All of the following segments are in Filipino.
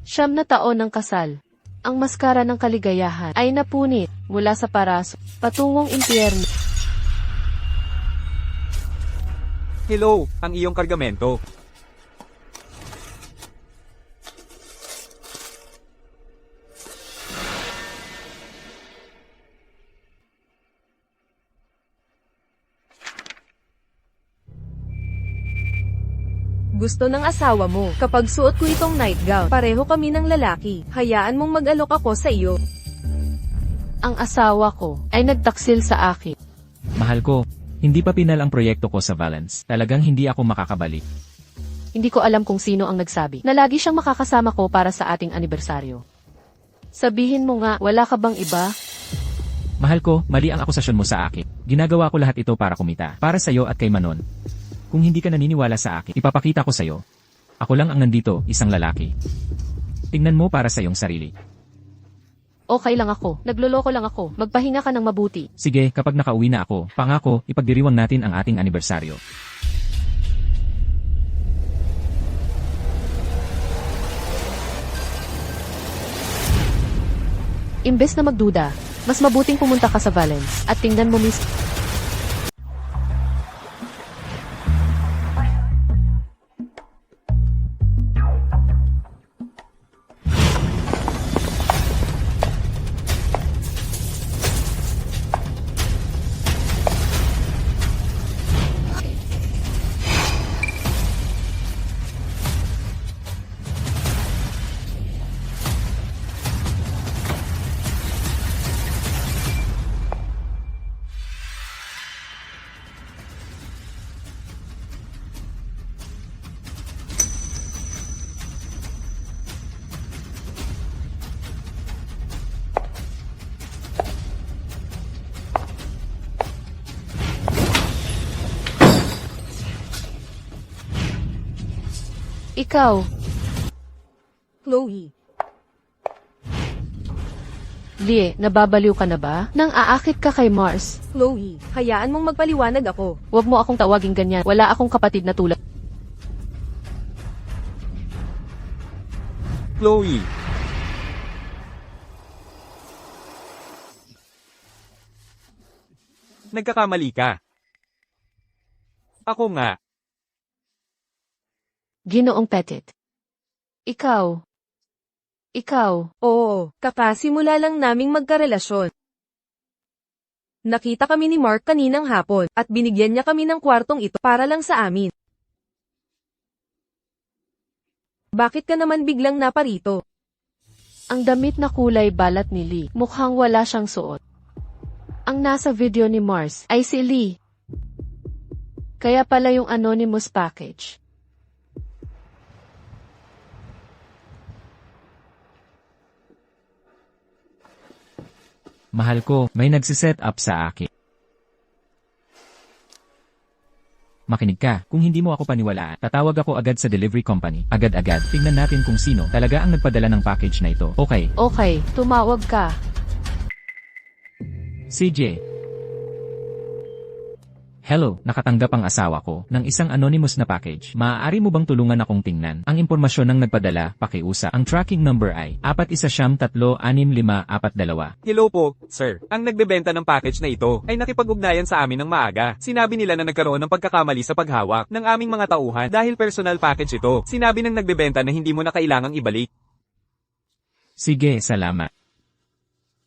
9 taon ng kasal. Ang maskara ng kaligayahan ay napunit mula sa paraso patungong impyerno. Hello, ang iyong kargamento. Gusto ng asawa mo. Kapag suot ko itong nightgown, pareho kami ng lalaki. Hayaan mong mag-alok ako sa iyo. Ang asawa ko ay nagtaksil sa akin. Mahal ko, hindi pa pinal ang proyekto ko sa Valence. Talagang hindi ako makakabalik. Hindi ko alam kung sino ang nagsabi na lagi siyang makakasama ko para sa ating anibersaryo. Sabihin mo nga, wala ka bang iba? Mahal ko, mali ang akusasyon mo sa akin. Ginagawa ko lahat ito para kumita. Para sa'yo at kay Manon. Kung hindi ka naniniwala sa akin, ipapakita ko sa'yo. Ako lang ang nandito, isang lalaki. Tingnan mo para sa iyong sarili. Okay lang ako. Nagloloko lang ako. Magpahinga ka ng mabuti. Sige, kapag nakauwi na ako, pangako, ipagdiriwang natin ang ating anibersaryo. Imbes na magduda, mas mabuting pumunta ka sa Valence at tingnan mo mismo. Ikaw, Chloe. Lie, nababaliw ka na ba? Nang aakit ka kay Mars. Chloe, hayaan mong magpaliwanag ako. Huwag mo akong tawaging ganyan. Wala akong kapatid na tulad. Chloe. Nagkakamali ka. Ako nga. Ginoong Petit. Ikaw. Oo, kakasimula lang naming magkarelasyon. Nakita kami ni Mark kaninang hapon, at binigyan niya kami ng kwartong ito para lang sa amin. Bakit ka naman biglang naparito? Ang damit na kulay balat ni Lee, mukhang wala siyang suot. Ang nasa video ni Mars ay si Lee. Kaya pala yung anonymous package. Mahal ko, may nagsiset up sa akin. Makinig ka, kung hindi mo ako paniwalaan, tatawag ako agad sa delivery company. Agad-agad, tingnan natin kung sino talaga ang nagpadala ng package na ito. Okay. Okay, tumawag ka. CJ. Hello, nakatanggap ang asawa ko ng isang anonymous na package. Maaari mo bang tulungan akong tingnan ang impormasyon ng nagpadala, pakiusa. Ang tracking number ay 41736542. Hello po, sir. Ang nagbebenta ng package na ito ay nakipag-ugnayan sa amin ng maaga. Sinabi nila na nagkaroon ng pagkakamali sa paghawak ng aming mga tauhan dahil personal package ito. Sinabi ng nagbebenta na hindi mo na kailangang ibalik. Sige, salamat.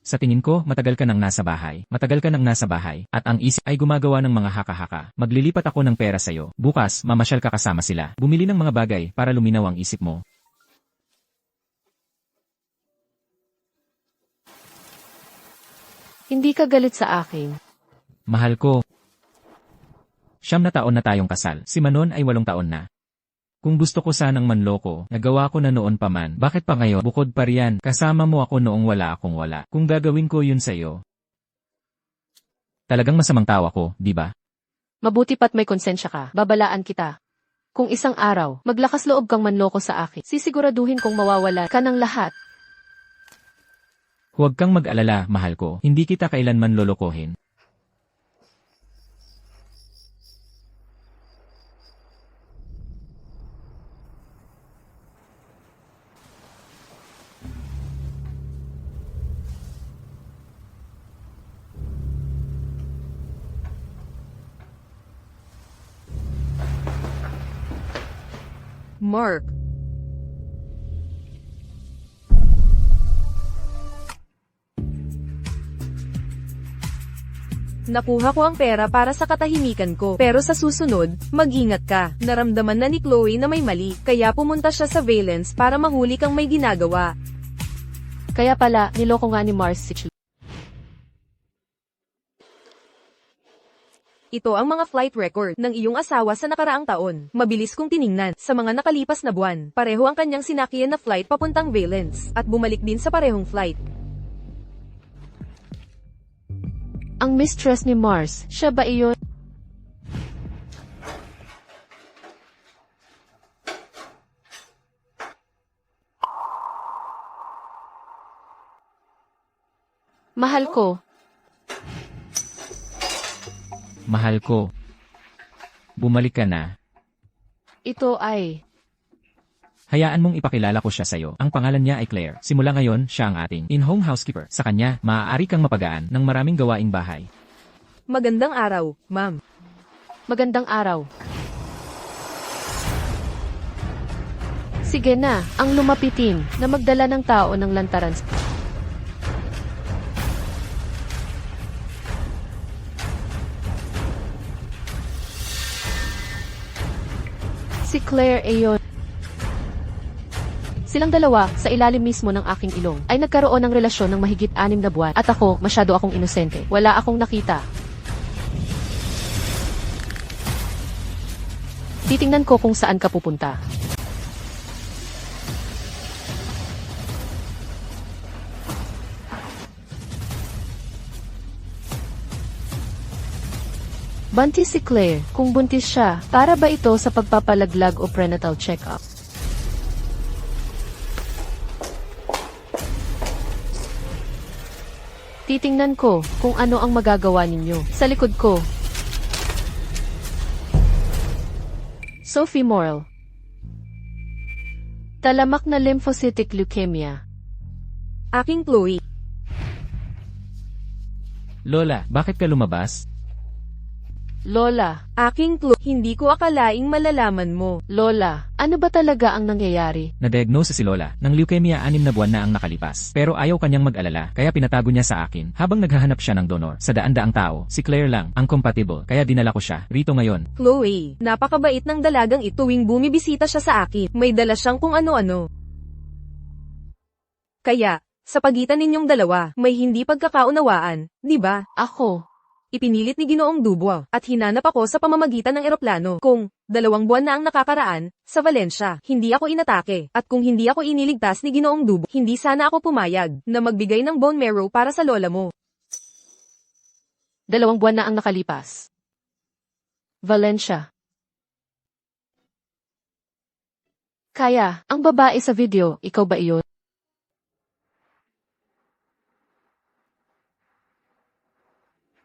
Sa tingin ko, matagal ka nang nasa bahay. Matagal ka nang nasa bahay. At ang isip ay gumagawa ng mga haka-haka. Maglilipat ako ng pera sa'yo. Bukas, mamasyal ka kasama sila. Bumili ng mga bagay para luminaw ang isip mo. Hindi ka galit sa akin. Mahal ko. 9 taon na tayong kasal. Si Manon ay 8 taon na. Kung gusto ko sanang manloko, nagawa ko na noon pa man. Bakit pa ngayon? Bukod pa riyan, kasama mo ako noong wala akong wala. Kung gagawin ko yun sa'yo, talagang masamang tao ako, di ba? Mabuti pa't may konsensya ka. Babalaan kita. Kung isang araw, maglakas loob kang manloko sa akin, sisiguraduhin kong mawawala ka ng lahat. Huwag kang mag-alala, mahal ko. Hindi kita kailanman lolokohin. Mark. Nakuha ko ang pera para sa katahimikan ko. Pero sa susunod, mag-ingat ka. Naramdaman na ni Chloe na may mali, kaya pumunta siya sa Valence para mahuli kang may ginagawa. Kaya pala, niloko nga ni Mars si Chloe. Ito ang mga flight record ng iyong asawa sa nakaraang taon. Mabilis kong tiningnan. Sa mga nakalipas na buwan, pareho ang kanyang sinakyan na flight papuntang Valence, at bumalik din sa parehong flight. Ang mistress ni Mars, siya ba iyon? Mahal ko. Mahal ko. Bumalik ka na. Ito ay... Hayaan mong ipakilala ko siya sa'yo. Ang pangalan niya ay Claire. Simula ngayon, siya ang ating in-home housekeeper. Sa kanya, maaari kang mapagaan ng maraming gawaing bahay. Magandang araw, ma'am. Magandang araw. Sige na, ang lumapitin na magdala ng tao ng lantaran. Si Claire ayon. Silang dalawa, sa ilalim mismo ng aking ilong, ay nagkaroon ng relasyon ng mahigit 6 na buwan at ako, masyado akong inosente. Wala akong nakita. Titingnan ko kung saan ka pupunta. Buntis si Claire. Kung buntis siya, para ba ito sa pagpapalaglag o prenatal check-up? Titingnan ko kung ano ang magagawa ninyo. Sa likod ko. Sophie Morel. Talamak na lymphocytic leukemia. Aking Chloe. Lola, bakit ka lumabas? Lola. Aking Chloe. Hindi ko akalaing malalaman mo. Lola, ano ba talaga ang nangyayari? Na-diagnose si Lola ng leukemia 6 na buwan na ang nakalipas. Pero ayaw kanyang mag-alala, kaya pinatago niya sa akin habang naghahanap siya ng donor. Sa daan-daang tao, si Claire lang ang compatible, kaya dinala ko siya rito ngayon. Chloe, napakabait ng dalagang ito. Tuwing bumibisita siya sa akin, may dala siyang kung ano-ano. Kaya, sa pagitan ninyong dalawa, may hindi pagkakaunawaan, di ba? Ako. Ipinilit ni Ginoong Dubois, at hinanap ako sa pamamagitan ng eroplano. Kung 2 buwan na ang nakakaraan, sa Valencia, hindi ako inatake. At kung hindi ako iniligtas ni Ginoong Dubois, hindi sana ako pumayag na magbigay ng bone marrow para sa lola mo. 2 buwan na ang nakalipas. Valencia. Kaya, ang babae sa video, ikaw ba iyon?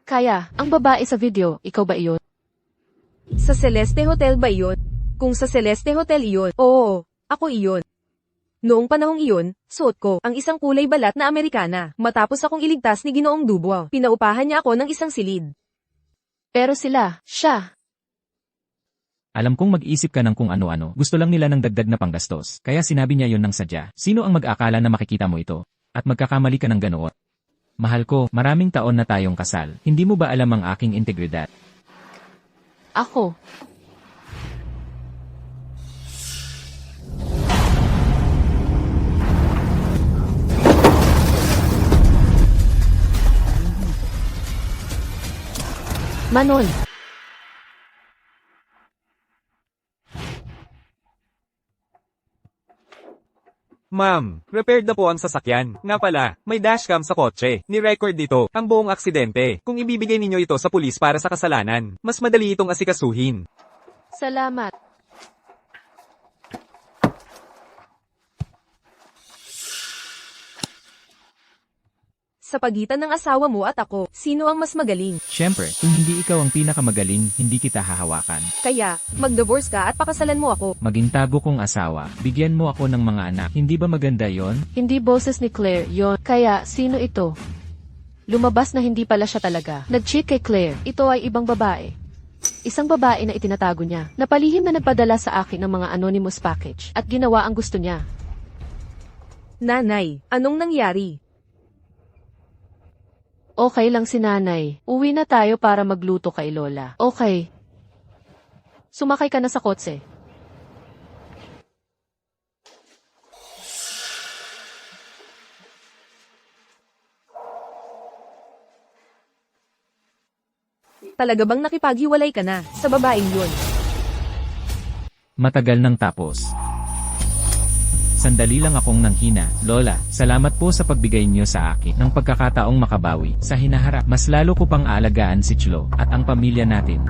Kaya, ang babae sa video, ikaw ba iyon? Sa Celeste Hotel ba iyon? Kung sa Celeste Hotel iyon, oo, ako iyon. Noong panahong iyon, suot ko ang isang kulay balat na Amerikana. Matapos akong iligtas ni Ginoong Dubois, pinaupahan niya ako ng isang silid. Pero siya. Alam kong mag-isip ka ng kung ano-ano. Gusto lang nila ng dagdag na panggastos. Kaya sinabi niya yon ng sadya. Sino ang mag-akala na makikita mo ito? At magkakamali ka ng ganoon? Mahal ko, maraming taon na tayong kasal. Hindi mo ba alam ang aking integridad? Ako. Manon. Ma'am, repaired na po ang sasakyan. Nga pala, may dashcam sa kotse. Ni-record dito ang buong aksidente. Kung ibibigay ninyo ito sa pulis para sa kasalanan, mas madali itong asikasuhin. Salamat. Sa pagitan ng asawa mo at ako, sino ang mas magaling? Siyempre, kung hindi ikaw ang pinakamagaling, hindi kita hahawakan. Kaya, mag-divorce ka at pakasalan mo ako. Maging tago kong asawa, bigyan mo ako ng mga anak. Hindi ba maganda yon? Hindi boses ni Claire yon. Kaya, sino ito? Lumabas na hindi pala siya talaga. Nag-cheat kay Claire. Ito ay ibang babae. Isang babae na itinatago niya. Napalihim na nagpadala sa akin ng mga anonymous package at ginawa ang gusto niya. Nanay, anong nangyari? Okay lang si nanay. Uwi na tayo para magluto kay Lola. Okay. Sumakay ka na sa kotse. Talaga bang nakipaghiwalay ka na sa babaeng yun? Matagal nang tapos. Sandali lang akong nanghina. Lola, salamat po sa pagbigay niyo sa akin ng pagkakataong makabawi. Sa hinaharap, mas lalo ko pang aalagaan si Chlo at ang pamilya natin.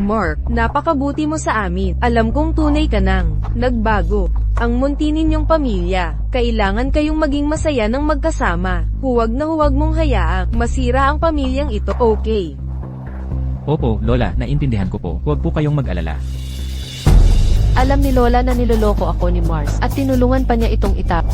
Mark, napakabuti mo sa amin. Alam kong tunay ka nang nagbago. Ang munti ninyong pamilya, kailangan kayong maging masaya ng magkasama. Huwag na huwag mong hayaang masira ang pamilyang ito, okay? Opo, Lola, naintindihan ko po. Huwag po kayong mag-alala. Alam ni Lola na niloloko ako ni Mars at tinulungan pa niya itong itap.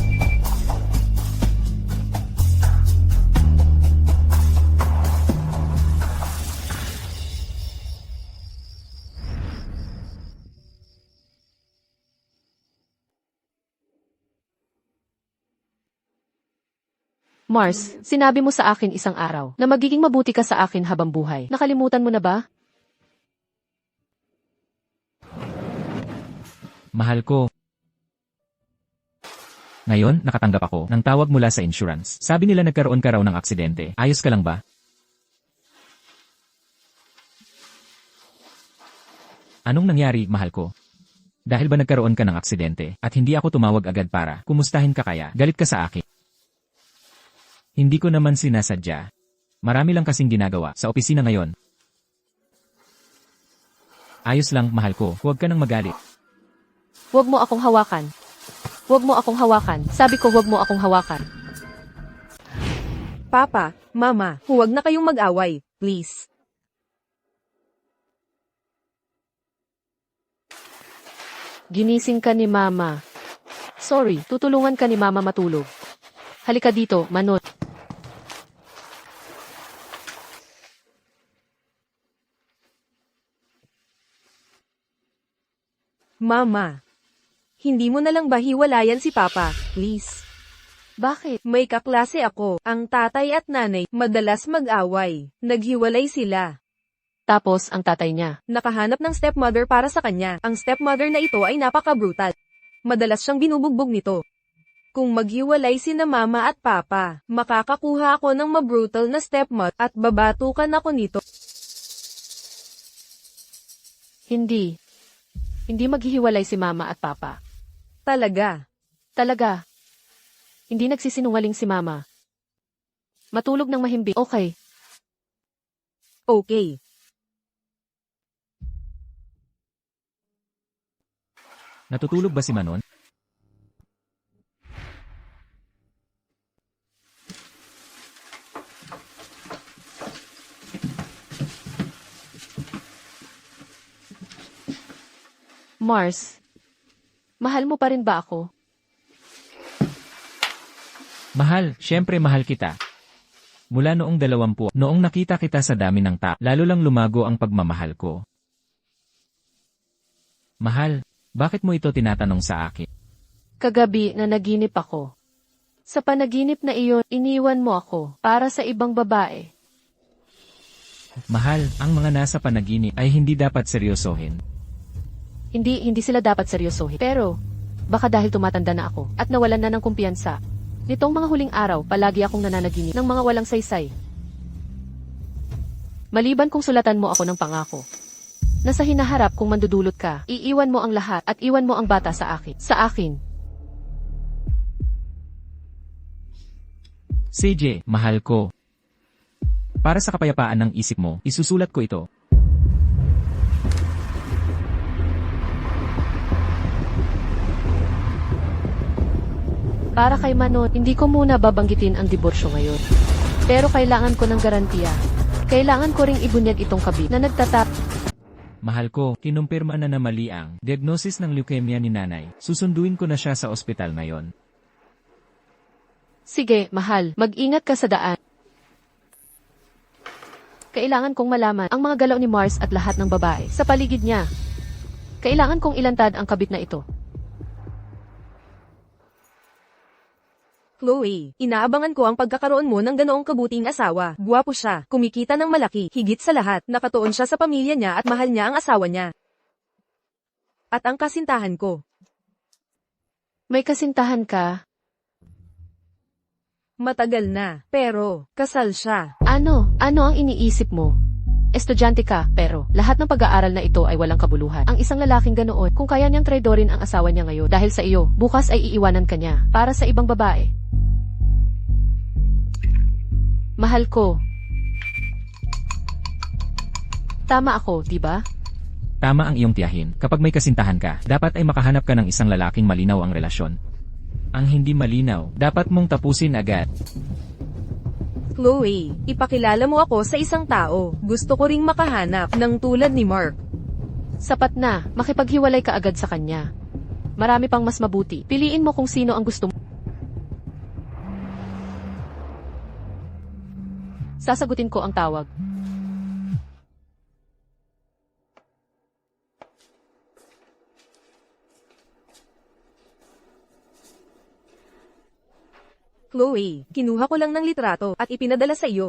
Mars, sinabi mo sa akin isang araw na magiging mabuti ka sa akin habang buhay. Nakalimutan mo na ba? Mahal ko. Ngayon, nakatanggap ako ng tawag mula sa insurance. Sabi nila nagkaroon ka raw ng aksidente. Ayos ka lang ba? Anong nangyari, mahal ko? Dahil ba nagkaroon ka ng aksidente at hindi ako tumawag agad para kumustahin ka kaya? Galit ka sa akin? Hindi ko naman sinasadya. Marami lang kasing ginagawa sa opisina ngayon. Ayos lang, mahal ko. Huwag ka nang magalit. Huwag mo akong hawakan. Huwag mo akong hawakan. Sabi ko huwag mo akong hawakan. Papa, Mama, huwag na kayong mag-away, please. Ginising ka ni Mama. Sorry, tutulungan ka ni Mama matulog. Halika dito, Manot. Mama, hindi mo na lang ba hiwalayan si Papa, please? Bakit? May kaklase ako, ang tatay at nanay, madalas mag-away. Naghiwalay sila. Tapos ang tatay niya. Nakahanap ng stepmother para sa kanya. Ang stepmother na ito ay napaka-brutal. Madalas siyang binubugbog nito. Kung maghiwalay sina Mama at Papa, makakakuha ako ng mabrutal na stepmother at babatukan ako nito. Hindi. Hindi maghihiwalay si Mama at Papa. Talaga. Talaga. Hindi nagsisinungaling si Mama. Matulog ng mahimbing. Okay. Okay. Natutulog ba si Manon? Mars, mahal mo pa rin ba ako? Mahal, syempre mahal kita. Mula noong 20, noong nakita kita sa dami ng lalo lang lumago ang pagmamahal ko. Mahal, bakit mo ito tinatanong sa akin? Kagabi na naginip ako. Sa panaginip na iyon, iniwan mo ako para sa ibang babae. Mahal, ang mga nasa panaginip ay hindi dapat seryosohin. Hindi sila dapat seryosohin. Pero, baka dahil tumatanda na ako at nawalan na ng kumpiyansa. Nitong mga huling araw, palagi akong nananaginip ng mga walang saysay. Maliban kung sulatan mo ako ng pangako. Nasa hinaharap kung mandudulot ka, iiwan mo ang lahat at iwan mo ang bata sa akin. Sa akin. CJ, mahal ko. Para sa kapayapaan ng isip mo, isusulat ko ito. Para kay Manon, hindi ko muna babanggitin ang diborsyo ngayon. Pero kailangan ko ng garantiya. Kailangan ko ring ibunyag itong kabit na nagtatap. Mahal ko, kinumpirma na mali ang diagnosis ng leukemia ni nanay. Susunduin ko na siya sa ospital ngayon. Sige, mahal, mag-ingat ka sa daan. Kailangan kong malaman ang mga galaw ni Mars at lahat ng babae sa paligid niya. Kailangan kong ilantad ang kabit na ito. Chloe, inaabangan ko ang pagkakaroon mo ng ganoong kabuting asawa. Guwapo siya, kumikita ng malaki, higit sa lahat, nakatuon siya sa pamilya niya at mahal niya ang asawa niya. At ang kasintahan ko. May kasintahan ka? Matagal na, pero, kasal siya. Ano ang iniisip mo? Estudyante ka, pero lahat ng pag-aaral na ito ay walang kabuluhan. Ang isang lalaking ganoon, kung kaya niyang traidorin ang asawa niya ngayon dahil sa iyo, bukas ay iiwanan ka niya para sa ibang babae. Mahal ko. Tama ako, di ba? Tama ang iyong tiyahin. Kapag may kasintahan ka, dapat ay makahanap ka ng isang lalaking malinaw ang relasyon. Ang hindi malinaw, dapat mong tapusin agad. Chloe, ipakilala mo ako sa isang tao. Gusto ko ring makahanap ng tulad ni Mark. Sapat na, makipaghiwalay ka agad sa kanya. Marami pang mas mabuti. Piliin mo kung sino ang gusto mo. Sasagutin ko ang tawag. Chloe, kinuha ko lang ng litrato at ipinadala sa iyo.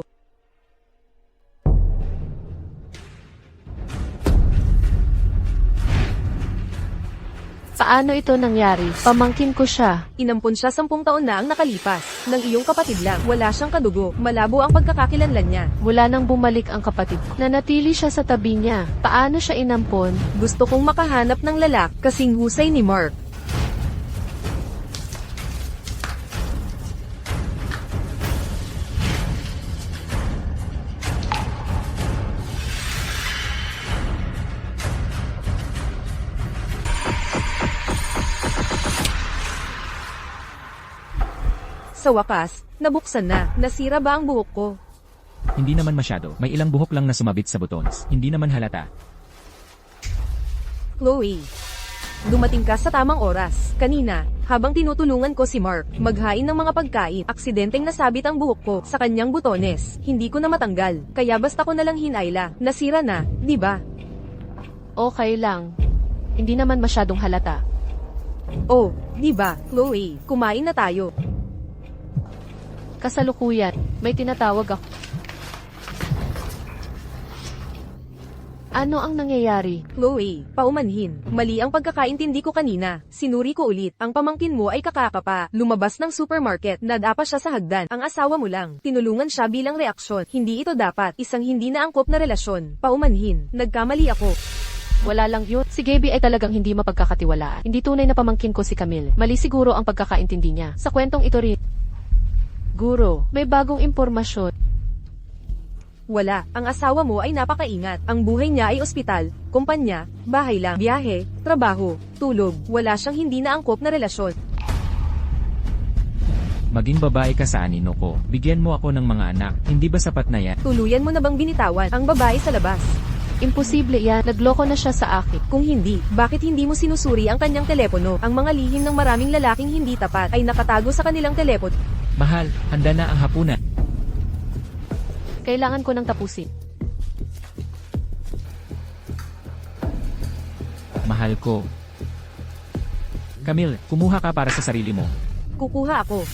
Paano ito nangyari? Pamangkin ko siya. Inampon siya 10 taon na ang nakalipas. Ng iyong kapatid lang, wala siyang kadugo, malabo ang pagkakakilanlan niya. Mula nang bumalik ang kapatid ko, nanatili siya sa tabi niya. Paano siya inampon? Gusto kong makahanap ng lalak kasing husay ni Mark. Sa wakas, nabuksan na. Nasira ba ang buhok ko? Hindi naman masyado. May ilang buhok lang na sumabit sa buttons. Hindi naman halata. Chloe, dumating ka sa tamang oras. Kanina, habang tinutulungan ko si Mark maghain ng mga pagkain, aksidenteng nasabit ang buhok ko sa kanyang butones. Hindi ko na matanggal, kaya basta ko na lang hinayla. Nasira na, di ba? Okay lang. Hindi naman masyadong halata. Oh, di ba, Chloe, kumain na tayo. Kasalukuyan, may tinatawag ako. Ano ang nangyayari? Chloe, paumanhin. Mali ang pagkakaintindi ko kanina. Sinuri ko ulit. Ang pamangkin mo ay kakakapa. Lumabas ng supermarket. Nadapa siya sa hagdan. Ang asawa mo lang. Tinulungan siya bilang reaksyon. Hindi ito dapat. Isang hindi na angkop na relasyon. Paumanhin. Nagkamali ako. Wala lang yun. Si Gaby ay talagang hindi mapagkakatiwalaan. Hindi tunay na pamangkin ko si Camille. Mali siguro ang pagkakaintindi niya. Sa kwentong ito rin. Guro, may bagong impormasyon. Wala. Ang asawa mo ay napakaingat. Ang buhay niya ay ospital, kumpanya, bahay lang, biyahe, trabaho, tulog. Wala siyang hindi na angkop na relasyon. Maging babae ka sa anino ko. Bigyan mo ako ng mga anak. Hindi ba sapat na yan? Tuluyan mo na bang binitawan ang babae sa labas? Imposible yan. Nagloko na siya sa akin. Kung hindi, bakit hindi mo sinusuri ang kanyang telepono? Ang mga lihim ng maraming lalaking hindi tapat ay nakatago sa kanilang telepono. Mahal, handa na ang hapunan. Kailangan ko nang tapusin. Mahal ko. Camille, kumuha ka para sa sarili mo. Kukuha ako.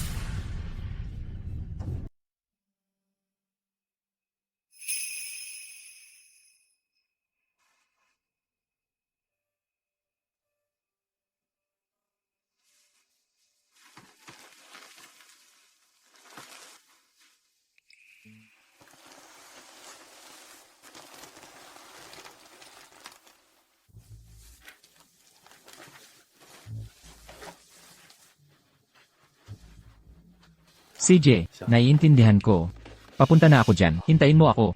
CJ, naiintindihan ko. Papunta na ako dyan. Hintayin mo ako.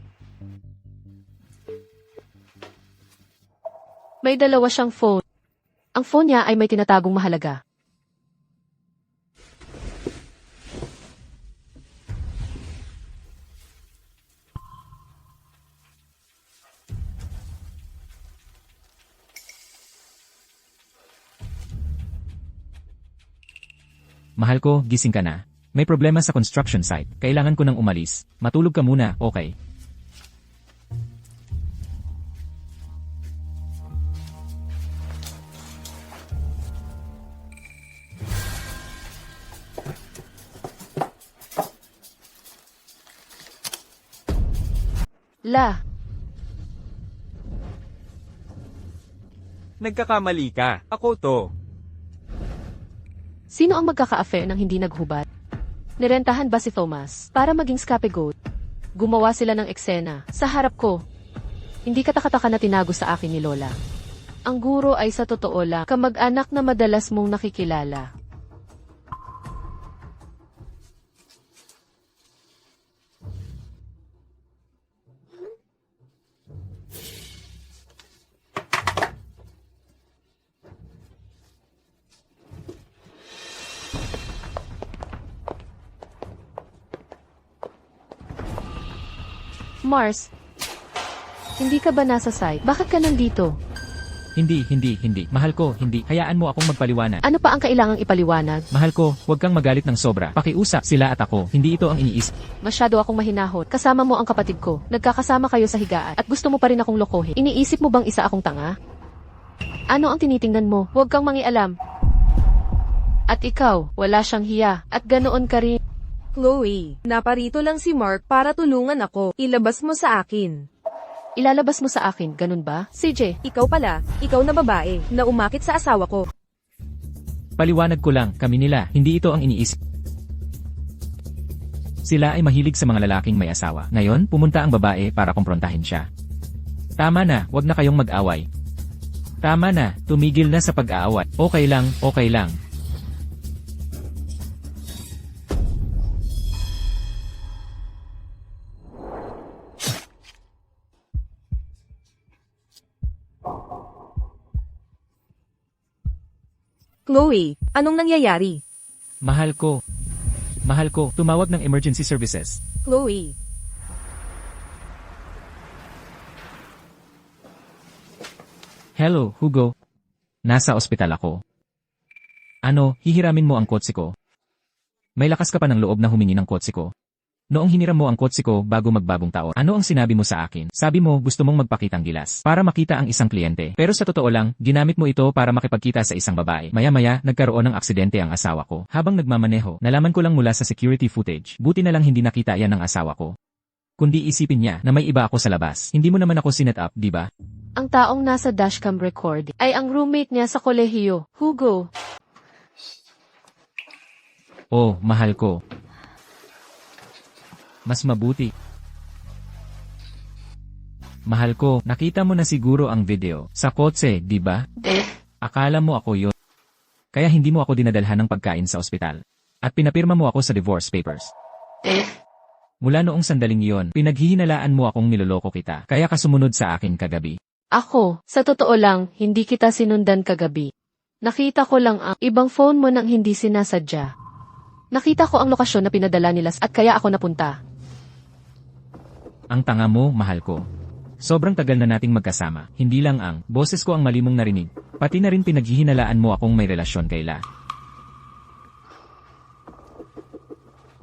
May dalawa siyang phone. Ang phone niya ay may tinatagong mahalaga. Mahal ko, gising ka na. May problema sa construction site. Kailangan ko nang umalis. Matulog ka muna, okay? Nagkakamali ka. Ako to. Sino ang magkaka-affair ng hindi naghubad? Nirentahan ba si Thomas para maging scapegoat? Gumawa sila ng eksena sa harap ko. Hindi katakataka na tinago sa akin ni Lola. Ang guro ay sa totoo lang kamag-anak na madalas mong nakikilala. Mars, hindi ka ba nasa site? Bakit ka nandito? Hindi. Mahal ko, hindi. Hayaan mo akong magpaliwanag. Ano pa ang kailangang ipaliwanag? Mahal ko, huwag kang magalit ng sobra. Pakiusap sila at ako. Hindi ito ang iniisip. Masyado akong mahinahon. Kasama mo ang kapatid ko. Nagkakasama kayo sa higaan at gusto mo pa rin akong lokohin. Iniisip mo bang isa akong tanga? Ano ang tinitingnan mo? Huwag kang mangialam. At ikaw, wala siyang hiya. At ganoon ka rin. Chloe, naparito lang si Mark para tulungan ako. Ilabas mo sa akin. Ilalabas mo sa akin, ganun ba? CJ, Ikaw pala, ikaw na babae, na umakit sa asawa ko. Paliwanag ko lang, kami nila, hindi ito ang iniisip. Sila ay mahilig sa mga lalaking may asawa. Ngayon, pumunta ang babae para kumprontahin siya. Tama na, wag na kayong mag-away. Tama na, tumigil na sa pag-aaway. Okay lang, okay lang. Chloe, anong nangyayari? Mahal ko, tumawag ng emergency services. Chloe, Hello, Hugo. Nasa ospital ako. Ano, hihiramin mo ang kotse ko? May lakas ka pa ng loob na humingi ng kotse ko. Noong hiniram mo ang kotse ko bago magbagong taon, ano ang sinabi mo sa akin? Sabi mo gusto mong magpakitang gilas para makita ang isang kliyente. Pero sa totoo lang, ginamit mo ito para makipagkita sa isang babae. Maya-maya, nagkaroon ng aksidente ang asawa ko. Habang nagmamaneho, nalaman ko lang mula sa security footage. Buti na lang hindi nakita yan ng asawa ko. Kundi isipin niya na may iba ako sa labas. Hindi mo naman ako sinet up, di ba? ang taong nasa dashcam record ay ang roommate niya sa kolehiyo, Hugo. Oh, mahal ko. Mas mabuti. Mahal ko, nakita mo na siguro ang video. Sa kotse, di ba? Akala mo ako yun. Kaya hindi mo ako dinadalhan ng pagkain sa ospital. At pinapirma mo ako sa divorce papers. Mula noong sandaling iyon, pinaghihinalaan mo akong niloloko kita. Kaya ka sumunod sa akin kagabi. Ako, sa totoo lang, hindi kita sinundan kagabi. Nakita ko lang ang ibang phone mo nang hindi sinasadya. Nakita ko ang lokasyon na pinadala nila at kaya ako napunta. Ang tanga mo, mahal ko. Sobrang tagal na nating magkasama. Hindi lang ang boses ko ang mali mong narinig. Pati na rin pinaghihinalaan mo akong may relasyon kay La.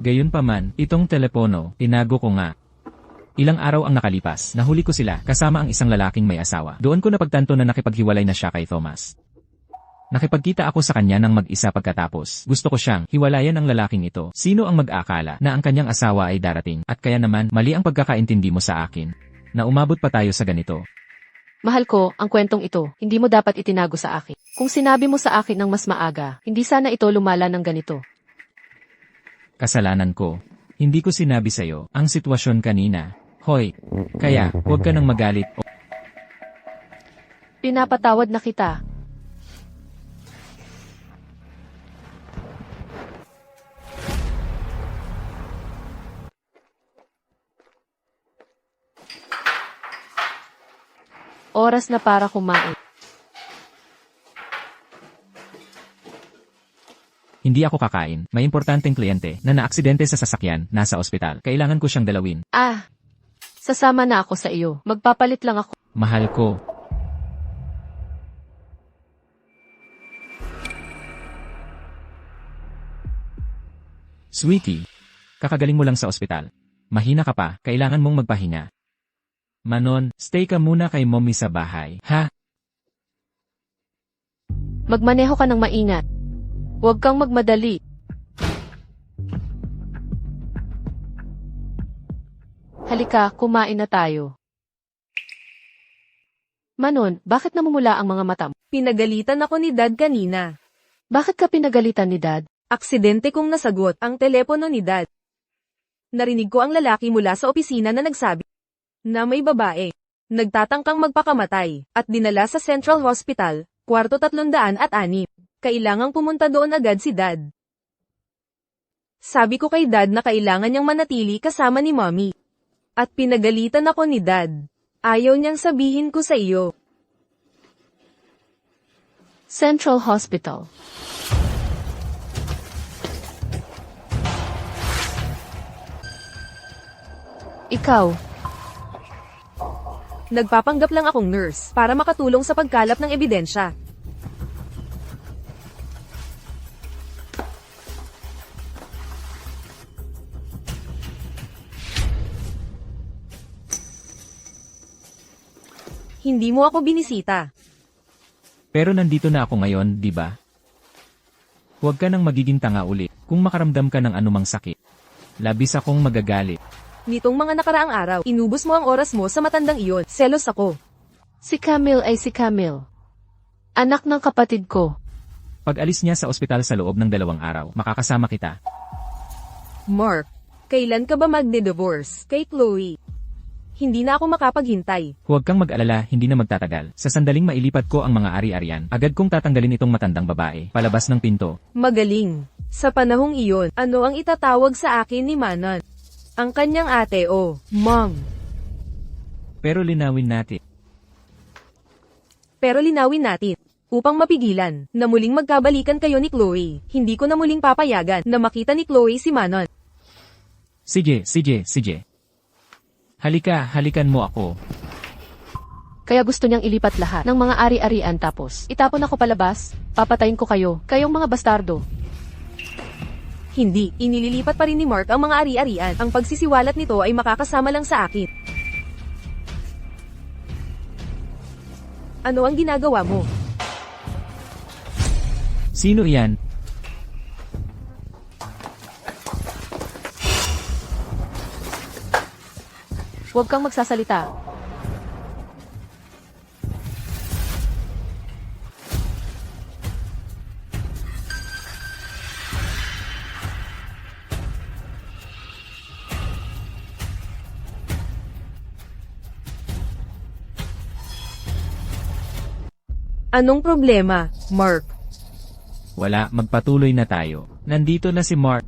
Gayunpaman, itong telepono, tinago ko nga. Ilang araw ang nakalipas, nahuli ko sila, kasama ang isang lalaking may asawa. Doon ko napagtanto na nakipaghiwalay na siya kay Thomas. Nakipagkita ako sa kanya ng mag-isa pagkatapos. Gusto ko siyang hiwalayan ang lalaking ito. Sino ang mag-aakala na ang kanyang asawa ay darating? At kaya naman, mali ang pagkakaintindi mo sa akin. Na umabot pa tayo sa ganito. Mahal ko, ang kwentong ito, hindi mo dapat itinago sa akin. Kung sinabi mo sa akin ng mas maaga, hindi sana ito lumala ng ganito. Kasalanan ko. Hindi ko sinabi sa'yo ang sitwasyon kanina. Hoy, kaya, huwag ka nang magalit. Pinapatawad na kita. Oras na para kumain. Hindi ako kakain. May importanteng kliyente na naaksidente sa sasakyan, nasa ospital. Kailangan ko siyang dalawin. Sasama na ako sa iyo. Magpapalit lang ako. Mahal ko. Sweetie, kakagaling mo lang sa ospital. Mahina ka pa, kailangan mong magpahinga. Manon, stay ka muna kay mommy sa bahay, ha? Magmaneho ka ng maingat. Huwag kang magmadali. Halika, kumain na tayo. Manon, bakit namumula ang mga mata mo? Pinagalitan ako ni Dad kanina. Bakit ka pinagalitan ni Dad? Aksidente kong nasagot ang telepono ni Dad. Narinig ko ang lalaki mula sa opisina na nagsabi na may babae nagtatangkang magpakamatay at dinala sa Central Hospital, kwarto 306. Kailangang pumunta doon agad si Dad. Sabi ko kay Dad na kailangan niyang manatili kasama ni Mommy. At pinagalitan ako ni Dad. Ayaw niyang sabihin ko sa iyo. Central Hospital. Ikaw, Nagpapanggap lang akong nurse para makatulong sa pagkalap ng ebidensya. Hindi mo ako binisita. Pero nandito na ako ngayon, di ba? Huwag ka nang magiging tanga uli kung makaramdam ka ng anumang sakit. Labis akong magagalit. Nitong mga nakaraang araw, inubos mo ang oras mo sa matandang iyon. Selos ako. si Camille ay si Camille. Anak ng kapatid ko. Pag alis niya sa ospital sa loob ng 2 araw, makakasama kita. Mark, kailan ka ba magde-divorce kay Chloe? Hindi na ako makapaghintay. Huwag kang mag-alala, hindi na magtatagal. Sa sandaling mailipat ko ang mga ari-arian, agad kong tatanggalin itong matandang babae, palabas ng pinto. Magaling. Sa panahong iyon, ano ang itatawag sa akin ni Manon? Ang kanyang ate o mom. Pero linawin natin. Pero linawin natin, upang mapigilan, na muling magkabalikan kayo ni Chloe, hindi ko na muling papayagan na makita ni Chloe si Manon. Sige. Halikan mo ako. Kaya gusto niyang ilipat lahat ng mga ari-arian tapos itapon ako palabas, papatayin ko kayo, kayong mga bastardo. Hindi, inililipat pa rin ni Mark ang mga ari-arian. Ang pagsisiwalat nito ay makakasama lang sa akin. Ano ang ginagawa mo? Sino iyan? Huwag kang magsasalita. Anong problema, Mark? Wala, magpatuloy na tayo. Nandito na si Mark.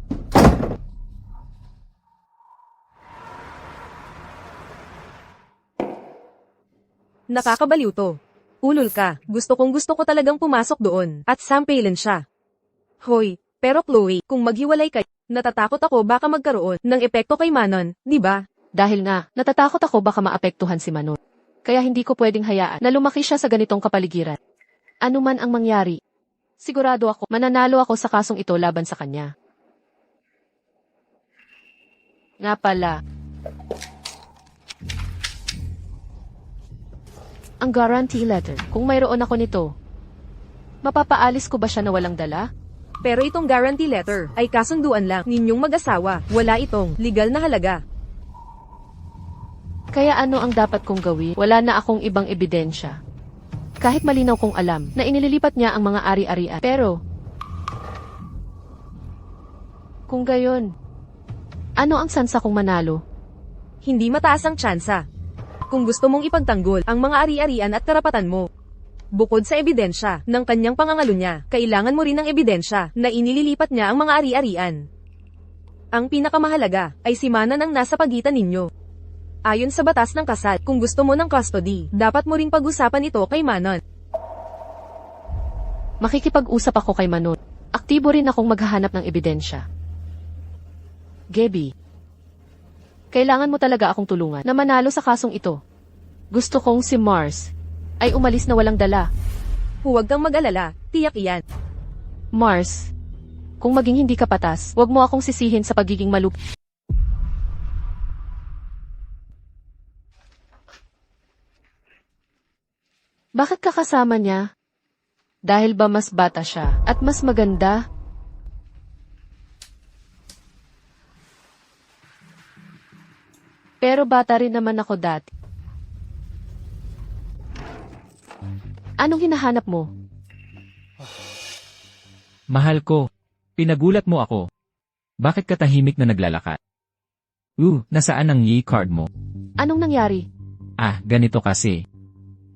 Nakakabaliw to. Ulol ka, gusto ko talagang pumasok doon, at sampailan siya. Hoy, pero Chloe, kung maghiwalay kayo, natatakot ako baka magkaroon ng epekto kay Manon, di ba? Dahil nga, natatakot ako baka maapektuhan si Manon. Kaya hindi ko pwedeng hayaan na lumaki siya sa ganitong kapaligiran. Ano man ang mangyari, sigurado ako, mananalo ako sa kasong ito laban sa kanya. Nga pala, ang guarantee letter, kung mayroon ako nito, mapapaalis ko ba siya na walang dala? Pero itong guarantee letter ay kasunduan lang ninyong mag-asawa, wala itong legal na halaga. Kaya ano ang dapat kong gawin? Wala na akong ibang ebidensya. Kahit malinaw kong alam na inililipat niya ang mga ari-arian. Pero, kung gayon, ano ang sansa kong manalo? Hindi mataas ang tsansa. Kung gusto mong ipagtanggol ang mga ari-arian at karapatan mo. Bukod sa ebidensya ng kanyang pangangalo niya, kailangan mo rin ng ebidensya na inililipat niya ang mga ari-arian. Ang pinakamahalaga ay si Manon ang nasa pagitan ninyo. Ayon sa batas ng kasal, kung gusto mo ng custody, dapat mo ring pag-usapan ito kay Manon. Makikipag-usap ako kay Manon. Aktibo rin akong maghahanap ng ebidensya. Gaby, kailangan mo talaga akong tulungan na manalo sa kasong ito. Gusto kong si Mars ay umalis na walang dala. Huwag kang mag-alala, tiyak iyan. Mars, kung maging hindi ka patas, huwag mo akong sisihin sa pagiging malup. Bakit ka kasama niya? Dahil ba mas bata siya at mas maganda? Pero bata rin naman ako dati. Anong hinahanap mo? Mahal ko. Pinagulat mo ako. Bakit ka tahimik na naglalakad? Nasaan ang Yi card mo? Anong nangyari? Ganito kasi.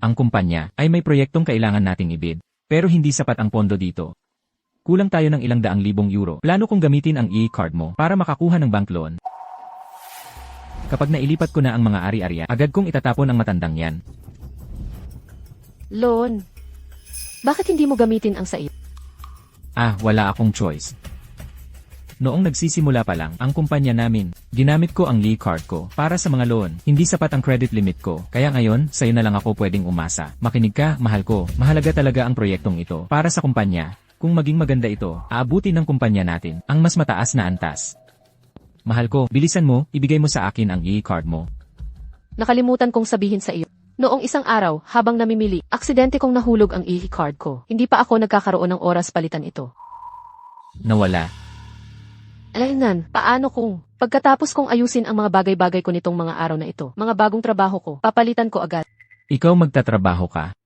Ang kumpanya ay may proyektong kailangan nating ibid. Pero hindi sapat ang pondo dito. Kulang tayo ng ilang daang libong euro. Plano kong gamitin ang Yi card mo para makakuha ng bank loan. Kapag nailipat ko na ang mga ari-ariya, agad kong itatapon ang matandang yan. Loan. Bakit hindi mo gamitin ang sait? Wala akong choice. Noong nagsisimula pa lang ang kumpanya namin, ginamit ko ang Lee card ko para sa mga loan. Hindi sapat ang credit limit ko, kaya ngayon, sa'yo na lang ako pwedeng umasa. Makinig ka, mahal ko. Mahalaga talaga ang proyektong ito para sa kumpanya. Kung maging maganda ito, aabutin ng kumpanya natin ang mas mataas na antas. Mahal ko, bilisan mo, ibigay mo sa akin ang Lee card mo. Nakalimutan kong sabihin sa iyo. Noong isang araw, habang namimili, aksidente kong nahulog ang e-card ko. Hindi pa ako nagkakaroon ng oras palitan ito. Nawala. Alaynan, paano kung pagkatapos kong ayusin ang mga bagay-bagay ko nitong mga araw na ito, mga bagong trabaho ko, papalitan ko agad. Ikaw magtatrabaho ka.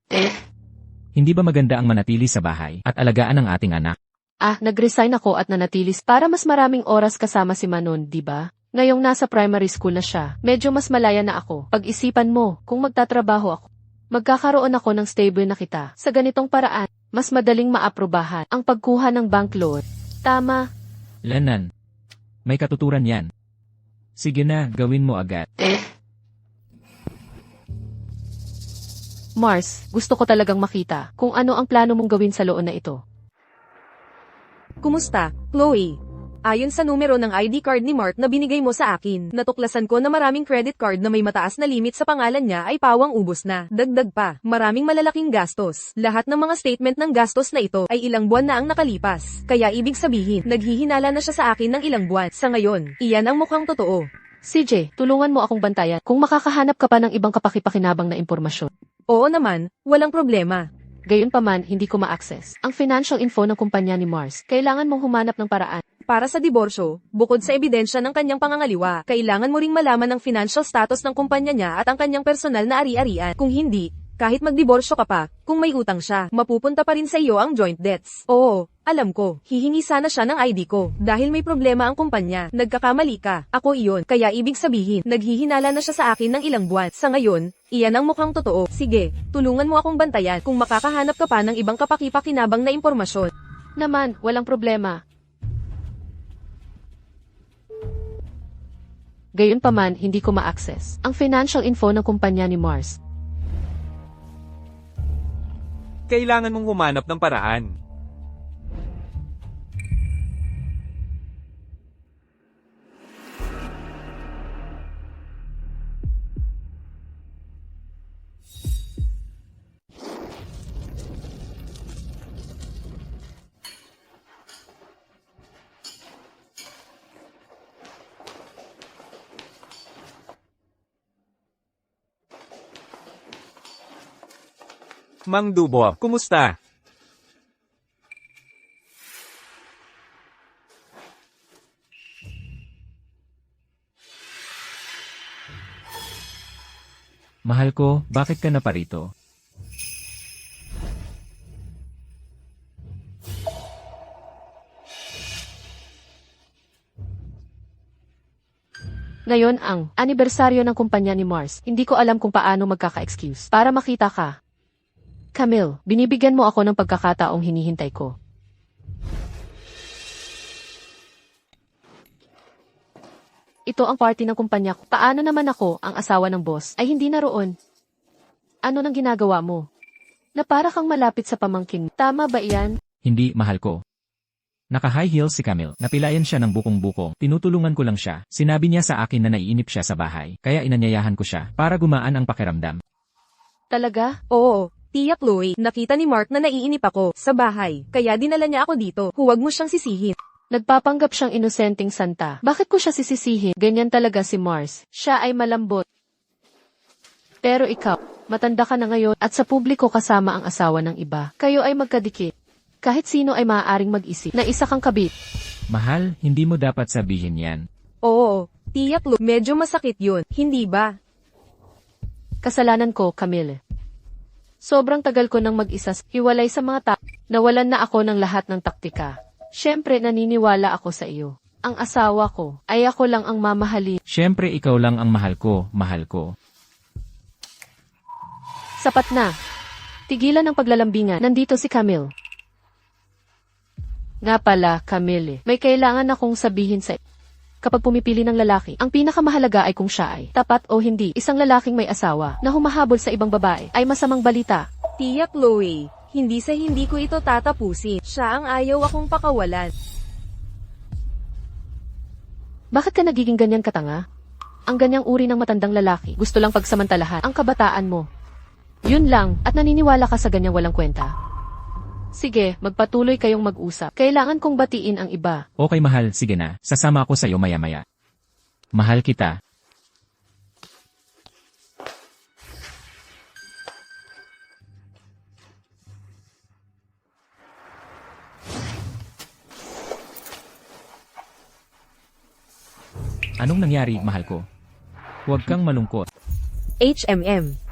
Hindi ba maganda ang manatili sa bahay at alagaan ang ating anak? Nag-resign ako at nanatilis para mas maraming oras kasama si Manon, di ba? Ngayong nasa primary school na siya, medyo mas malaya na ako. Pag-isipan mo, kung magtatrabaho ako, magkakaroon ako ng stable na kita. Sa ganitong paraan, mas madaling maaprobahan ang pagkuha ng bank loan. Tama. Lanan. May katuturan yan. Sige na, gawin mo agad. Mars, gusto ko talagang makita kung ano ang plano mong gawin sa loan na ito. Kumusta, Chloe? Ayon sa numero ng ID card ni Mark na binigay mo sa akin, natuklasan ko na maraming credit card na may mataas na limit sa pangalan niya ay pawang ubos na. Dagdag pa, maraming malalaking gastos. Lahat ng mga statement ng gastos na ito ay ilang buwan na ang nakalipas. Kaya ibig sabihin, naghihinala na siya sa akin ng ilang buwan. Sa ngayon, iyan ang mukhang totoo. CJ, tulungan mo akong bantayan kung makakahanap ka pa ng ibang kapakipakinabang na impormasyon. Oo naman, walang problema. Gayunpaman, hindi ko ma-access ang financial info ng kumpanya ni Mars. Kailangan mong humanap ng paraan. Para sa diborsyo, bukod sa ebidensya ng kanyang pangangaliwa, kailangan mo ring malaman ang financial status ng kumpanya niya at ang kanyang personal na ari-arian. Kung hindi, kahit magdiborsyo ka pa, kung may utang siya, mapupunta pa rin sa iyo ang joint debts. Oo, alam ko, hihingi sana siya ng ID ko, dahil may problema ang kumpanya. Nagkakamali ka, ako iyon, kaya ibig sabihin, naghihinala na siya sa akin ng ilang buwan. Sa ngayon, iyan ang mukhang totoo. Sige, tulungan mo akong bantayan kung makakahanap ka pa ng ibang kapakipakinabang na impormasyon. Naman, walang problema. Gayunpaman, hindi ko ma-access ang financial info ng kumpanya ni Mars. Kailangan mong humanap ng paraan. Mang Dubo, kumusta? Mahal ko, bakit ka na parito? Ngayon ang anibersaryo ng kumpanya ni Mars. Hindi ko alam kung paano magkaka-excuse para makita ka. Camille, binibigyan mo ako ng pagkakataong hinihintay ko. Ito ang party ng kumpanya ko. Paano naman ako, ang asawa ng boss, ay hindi naroon? Ano nang ginagawa mo? Na para kang malapit sa pamangkin. Tama ba iyan? Hindi, mahal ko. Naka-high heels si Camille. Napilayan siya ng bukong-bukong. Tinutulungan ko lang siya. Sinabi niya sa akin na naiinip siya sa bahay. Kaya inanyayahan ko siya para gumaan ang pakiramdam. Talaga? Oo, Tia Chloe, nakita ni Mark na naiinip ako sa bahay, kaya dinala niya ako dito. Huwag mo siyang sisihin. Nagpapanggap siyang inosenteng santa. Bakit ko siya sisisihin? Ganyan talaga si Mars. Siya ay malambot. Pero ikaw, matanda ka na ngayon at sa publiko kasama ang asawa ng iba. Kayo ay magkadikit. Kahit sino ay maaaring mag-isip na isa kang kabit. Mahal, hindi mo dapat sabihin yan. Oo, Tiyak medyo masakit yun, hindi ba? Kasalanan ko, Camille. Sobrang tagal ko nang mag-isa, hiwalay sa mga nawalan na ako ng lahat ng taktika. Siyempre naniniwala ako sa iyo. Ang asawa ko, ay ako lang ang mamahalin. Siyempre ikaw lang ang mahal ko, mahal ko. Sapat na. Tigilan ang paglalambingan. Nandito si Camille. Nga pala, Camille, may kailangan akong sabihin sa kapag pumipili ng lalaki, ang pinakamahalaga ay kung siya ay tapat o hindi. Isang lalaking may asawa na humahabol sa ibang babae ay masamang balita. Tiyak Chloe, hindi sa hindi ko ito tatapusin. Siya ang ayaw akong pakawalan. Bakit ka nagiging ganyan katanga? Ang ganyang uri ng matandang lalaki, gusto lang pagsamantalahan ang kabataan mo. Yun lang, at naniniwala ka sa ganyang walang kwenta. Sige, magpatuloy kayong mag-usap. Kailangan kong batiin ang iba. Okay mahal, sige na. Sasama ako sa'yo maya-maya. Mahal kita. Anong nangyari, mahal ko? Huwag kang malungkot. HMM.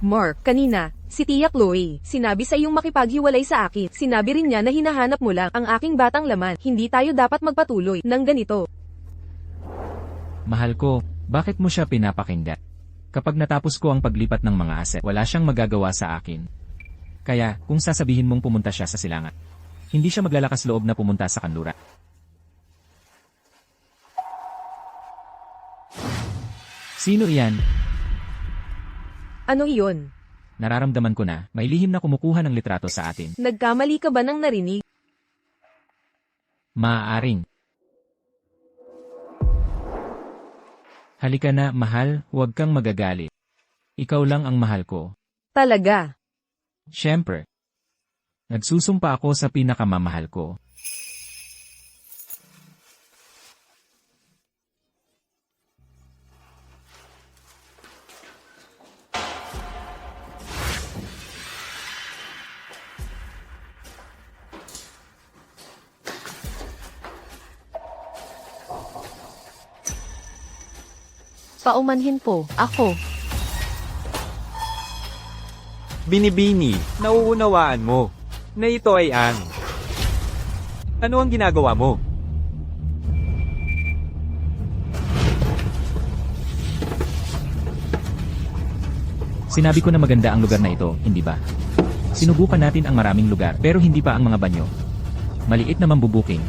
Mark, kanina, si Tia Chloe, sinabi sa iyong makipaghiwalay sa akin. Sinabi rin niya na hinahanap mo lang ang aking batang laman. Hindi tayo dapat magpatuloy ng ganito. Mahal ko, bakit mo siya pinapakinggan? Kapag natapos ko ang paglipat ng mga aset, wala siyang magagawa sa akin. Kaya, kung sasabihin mong pumunta siya sa silangan, hindi siya maglalakas loob na pumunta sa kanlura. Sino iyan? Ano iyon? Nararamdaman ko na, may lihim na kumukuha ng litrato sa atin. Nagkamali ka ba ng narinig? Maaaring. Halika na, mahal, huwag kang magagalit. Ikaw lang ang mahal ko. Talaga? Siyempre. Nagsusumpa ako sa pinakamamahal ko. Paumanhin po, ako. Binibini, nauunawaan mo na ito ay Ang. Ano ang ginagawa mo? Sinabi ko na maganda ang lugar na ito, hindi ba? Sinubukan natin ang maraming lugar, pero hindi pa ang mga banyo. Maliit na mambubuking.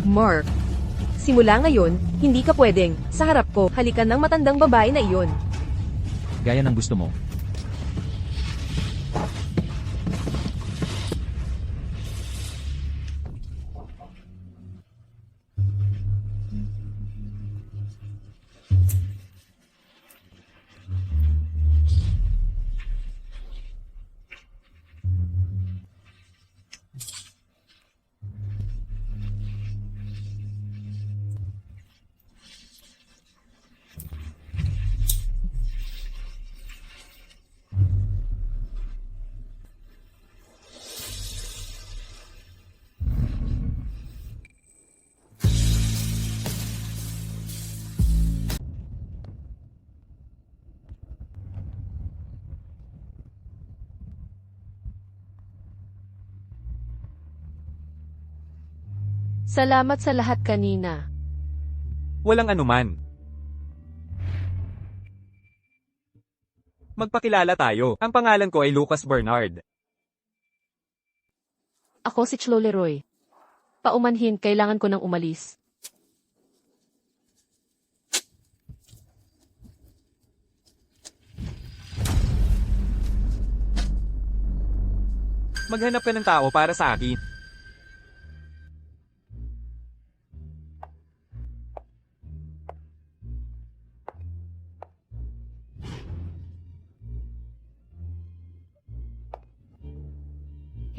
Mark, simula ngayon, hindi ka pwedeng, sa harap ko, halikan ng matandang babae na iyon. Gaya ng gusto mo. Salamat sa lahat kanina. Walang anuman. Magpakilala tayo. Ang pangalan ko ay Lucas Bernard. Ako si Chloe Leroy. Paumanhin, kailangan ko nang umalis. Maghanap ka ng tao para sa akin.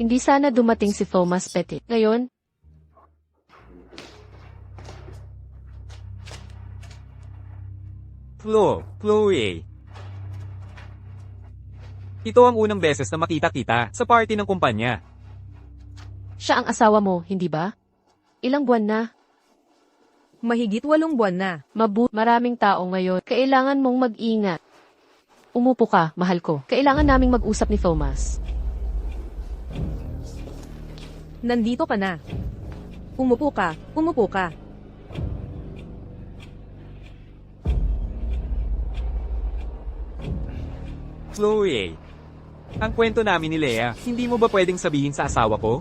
Hindi sana dumating si Thomas Petit. Ngayon, Chloe. Ito ang unang beses na makita-kita sa party ng kumpanya. siya ang asawa mo, hindi ba? Ilang buwan na? Mahigit 8 buwan na. Maraming tao ngayon. Kailangan mong mag-ingat. Umupo ka, mahal ko. Kailangan naming mag-usap ni Thomas. Nandito ka na. Umupo ka, umupo ka. Chloe, ang kwento namin ni Lea, hindi mo ba pwedeng sabihin sa asawa ko?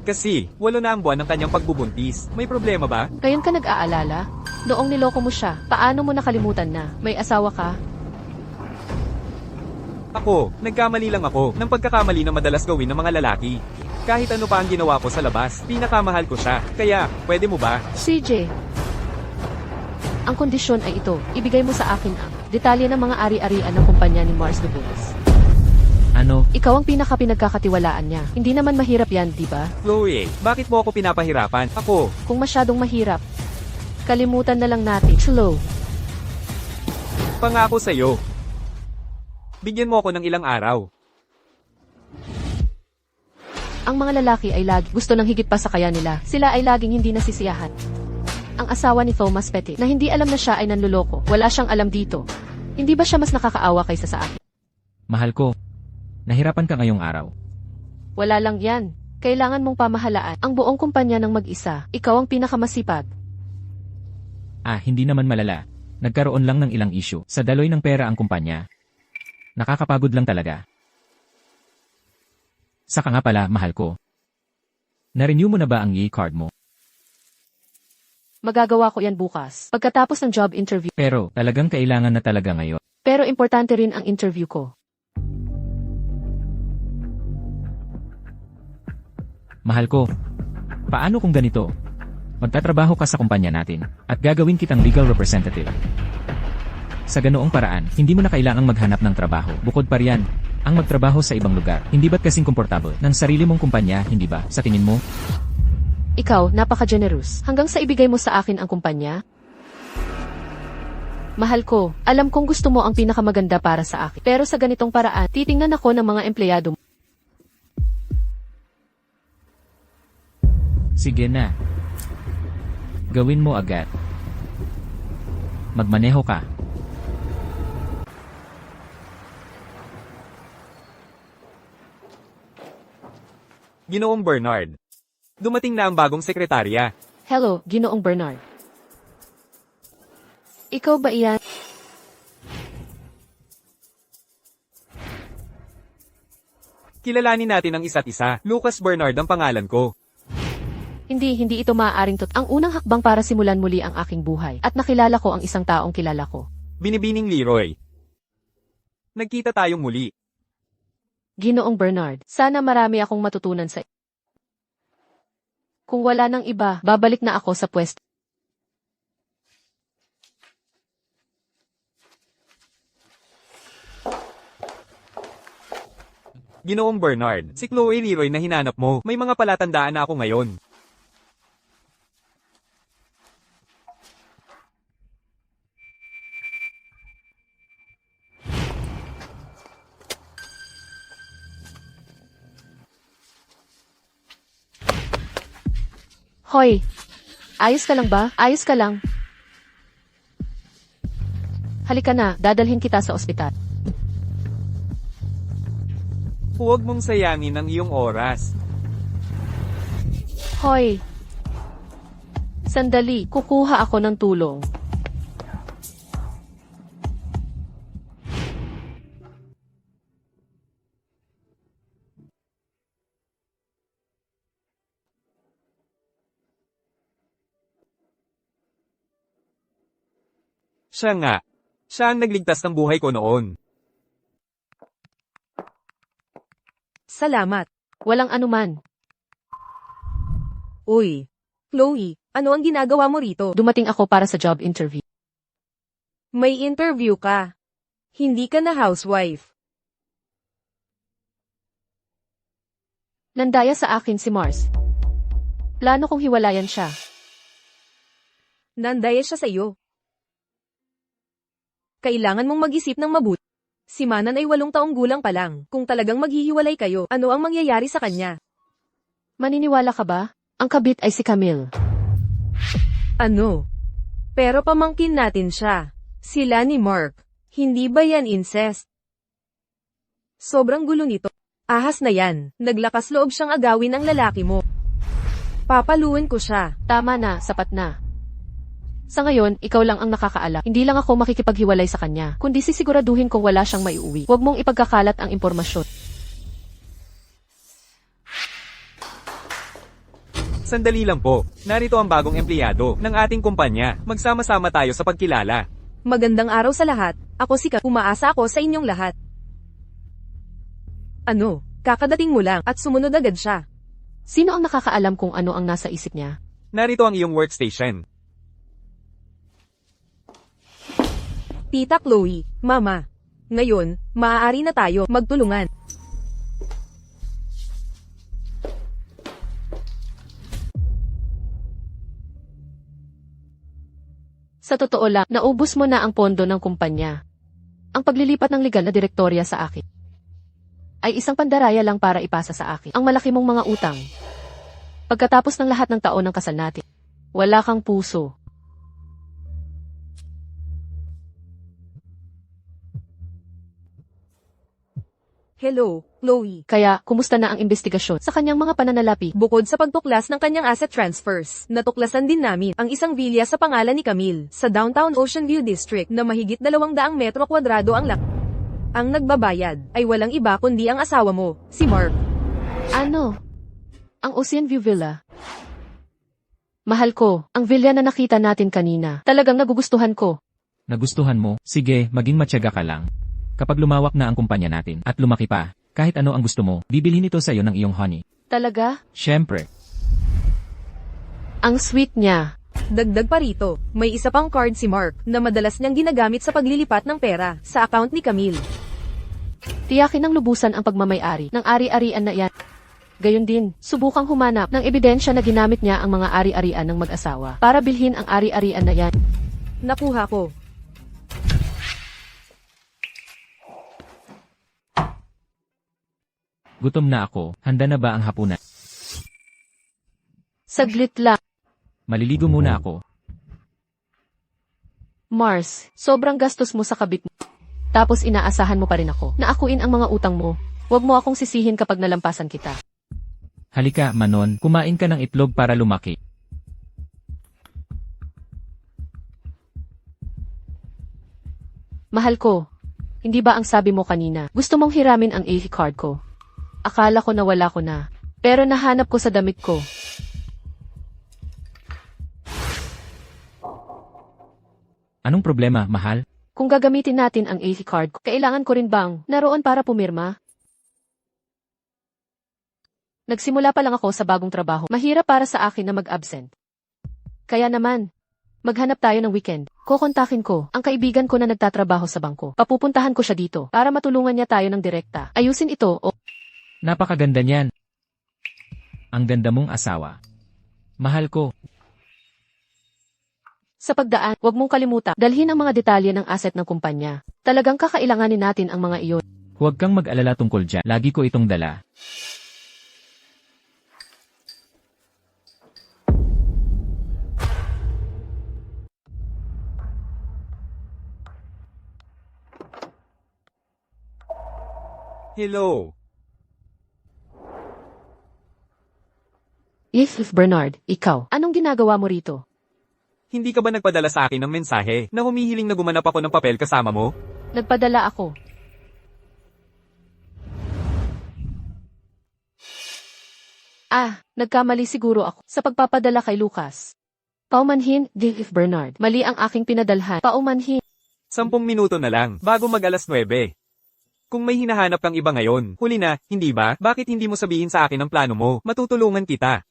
Kasi, 8 na ang buwan ng kanyang pagbubuntis. May problema ba? Ngayon ka nag-aalala? Noong niloko mo siya, paano mo nakalimutan na? May asawa ka? Ako, nagkamali lang ako ng pagkakamali na madalas gawin ng mga lalaki. Kahit ano pa ang ginawa ko sa labas, pinakamahal ko siya. Kaya, pwede mo ba? CJ, ang kondisyon ay ito. Ibigay mo sa akin ang detalye ng mga ari-arian ng kumpanya ni Mars Dubois. Ano? Ikaw ang pinaka-pinagkakatiwalaan niya. Hindi naman mahirap yan, di ba? Chloe, bakit mo ako pinapahirapan? Ako, Kung masyadong mahirap, kalimutan na lang natin. Slow. pangako sa'yo. Bigyan mo ako ng ilang araw. Ang mga lalaki ay lagi gusto ng higit pa sa kaya nila. Sila ay laging hindi nasisiyahan. Ang asawa ni Thomas Pettit, na hindi alam na siya ay nanluloko. Wala siyang alam dito. Hindi ba siya mas nakakaawa kaysa sa akin? Mahal ko. Nahirapan ka ngayong araw. Wala lang yan. Kailangan mong pamahalaan ang buong kumpanya ng mag-isa. Ikaw ang pinakamasipag. Hindi naman malala. Nagkaroon lang ng ilang issue. Sa daloy ng pera ang kumpanya. Nakakapagod lang talaga. Saka nga pala, mahal ko. Na-renew mo na ba ang e-card mo? Magagawa ko yan bukas. Pagkatapos ng job interview. Pero, talagang kailangan na talaga ngayon. Pero importante rin ang interview ko. Mahal ko. Paano kung ganito? Magtatrabaho ka sa kumpanya natin at gagawin kitang legal representative. Sa ganoong paraan, hindi mo na kailangang maghanap ng trabaho. Bukod pa riyan, ang magtrabaho sa ibang lugar. Hindi ba't kasing komportable ng sarili mong kumpanya, hindi ba? Sa tingin mo? Ikaw, napaka-generous. Hanggang sa ibigay mo sa akin ang kumpanya? Mahal ko, alam kong gusto mo ang pinakamaganda para sa akin. Pero sa ganitong paraan, titingnan ako ng mga empleyado mo. Sige na. Gawin mo agad. Magmaneho ka. Ginoong Bernard. Dumating na ang bagong sekretarya. Hello, Ginoong Bernard. Ikaw ba iyan? Kilalanin natin ang isa't isa. Lucas Bernard ang pangalan ko. Hindi ito maaaring ang unang hakbang para simulan muli ang aking buhay. At nakilala ko ang isang taong kilala ko. Binibining Leroy. Nagkita tayong muli. Ginoong Bernard, sana marami akong matutunan sa. Kung wala nang iba, babalik na ako sa pwesto. Ginoong Bernard, si Chloe Leroy na hinanap mo. May mga palatandaan na ako ngayon. Hoy! Ayos ka lang ba? Ayos ka lang. Halika na, dadalhin kita sa ospital. Huwag mong sayangin ang iyong oras. Hoy! Sandali, kukuha ako ng tulong. Siya nga. Siya ang nagligtas ng buhay ko noon. Salamat. Walang anuman. Uy, Chloe, ano ang ginagawa mo rito? Dumating ako para sa job interview. May interview ka. Hindi ka na housewife. Nandaya sa akin si Mars. Plano kong hiwalayan siya. Nandaya siya sa iyo. Kailangan mong mag-isip ng mabuti. Si Manan ay 8 taong gulang pa lang. Kung talagang maghihiwalay kayo, ano ang mangyayari sa kanya? Maniniwala ka ba? Ang kabit ay si Camille. Ano? Pero pamangkin natin siya. Sila ni Mark. Hindi ba yan incest? Sobrang gulo nito. Ahas na yan. Naglakas loob siyang agawin ang lalaki mo. Papaluin ko siya. Tama na, sapat na. Sa ngayon, ikaw lang ang nakakaalam. Hindi lang ako makikipaghiwalay sa kanya, kundi sisiguraduhin kong wala siyang maiuwi. Huwag mong ipagkakalat ang impormasyon. Sandali lang po. Narito ang bagong empleyado ng ating kumpanya. Magsama-sama tayo sa pagkilala. Magandang araw sa lahat. Ako si Ka. Umaasa ako sa inyong lahat. Ano? Kakadating mo lang at sumunod agad siya. Sino ang nakakaalam kung ano ang nasa isip niya? Narito ang iyong workstation. Tita Chloe, Mama. Ngayon, maaari na tayo magtulungan. Sa totoo lang, naubos mo na ang pondo ng kumpanya. Ang paglilipat ng legal na direktorya sa akin ay isang pandaraya lang para ipasa sa akin ang malaki mong mga utang. Pagkatapos ng lahat ng taon ng kasal natin, wala kang puso. Hello, Chloe. Kaya, kumusta na ang investigasyon sa kanyang mga pananalapi? Bukod sa pagtuklas ng kanyang asset transfers, natuklasan din namin ang isang vilya sa pangalan ni Camille sa downtown Ocean View District na mahigit 200 metro kwadrado ang laki. Ang nagbabayad ay walang iba kundi ang asawa mo, si Mark. Ano? Ang Ocean View Villa? Mahal ko, ang villa na nakita natin kanina. Talagang nagugustuhan ko. Nagustuhan mo? Sige, maging matyaga ka lang. Kapag lumawak na ang kumpanya natin at lumaki pa, kahit ano ang gusto mo, bibilhin ito sa'yo ng iyong honey. Talaga? Siyempre. Ang sweet niya. Dagdag pa rito, may isa pang card si Mark na madalas niyang ginagamit sa paglilipat ng pera sa account ni Camille. Tiyakin ng lubusan ang pagmamayari ng ari-arian na yan. Gayon din, subukang humanap ng ebidensya na ginamit niya ang mga ari-arian ng mag-asawa para bilhin ang ari-arian na yan. Nakuha ko. Gutom na ako, handa na ba ang hapunan? Saglit lang. Maliligo muna ako. Mars, sobrang gastos mo sa kabit mo. Tapos inaasahan mo pa rin ako na akuin ang mga utang mo. Huwag mo akong sisihin kapag nalampasan kita. Halika, Manon, kumain ka ng itlog para lumaki. Mahal ko, hindi ba ang sabi mo kanina, gusto mong hiramin ang AV card ko? Akala ko na wala ko na, pero nahanap ko sa damit ko. Anong problema, mahal? Kung gagamitin natin ang AV card ko, kailangan ko rin bang naroon para pumirma? Nagsimula pa lang ako sa bagong trabaho. Mahirap para sa akin na mag-absent. Kaya naman, maghanap tayo ng weekend. Kokontakin ko ang kaibigan ko na nagtatrabaho sa bangko. Papupuntahan ko siya dito para matulungan niya tayo ng direkta. Ayusin ito o Napakaganda niyan. Ang ganda mong asawa. Mahal ko. sa pagdaan, huwag mong kalimutan, dalhin ang mga detalye ng asset ng kumpanya. Talagang kakailanganin natin ang mga iyon. Huwag kang mag-alala tungkol dyan. Lagi ko itong dala. Hello. If Bernard, ikaw, anong ginagawa mo rito? Hindi ka ba nagpadala sa akin ng mensahe na humihiling na gumanap ako ng papel kasama mo? Nagpadala ako. Nagkamali siguro ako sa pagpapadala kay Lucas. Paumanhin, If Bernard. Mali ang aking pinadalhan. Paumanhin. 10 minuto na lang, bago mag-alas 9. Kung may hinahanap kang iba ngayon, huli na, hindi ba? Bakit hindi mo sabihin sa akin ang plano mo? Matutulungan kita.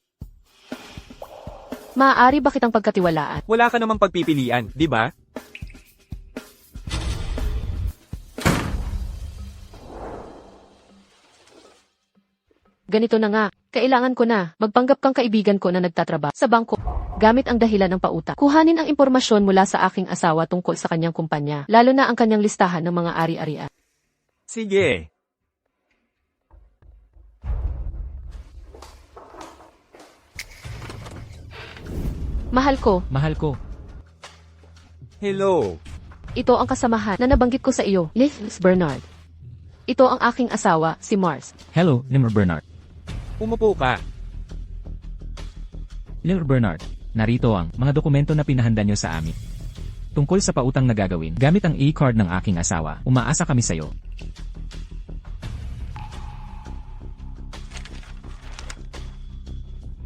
Maaari ba kitang pagkatiwalaan? Wala ka namang pagpipilian, di ba? Ganito na nga, kailangan ko na, magpanggap kang kaibigan ko na nagtatrabaho sa bangko. Gamit ang dahilan ng pauta. Kuhanin ang impormasyon mula sa aking asawa tungkol sa kanyang kumpanya, lalo na ang kanyang listahan ng mga ari-arian. Sige. Mahal ko, Mahal ko. Hello. Ito ang kasamahan na nabanggit ko sa iyo, Liz Bernard. Ito ang aking asawa, si Mars. Hello, Lil Bernard. Umupo ka. Lil Bernard, narito ang mga dokumento na pinahanda nyo sa amin. Tungkol sa pautang na gagawin, gamit ang e-card ng aking asawa, umaasa kami sa'yo.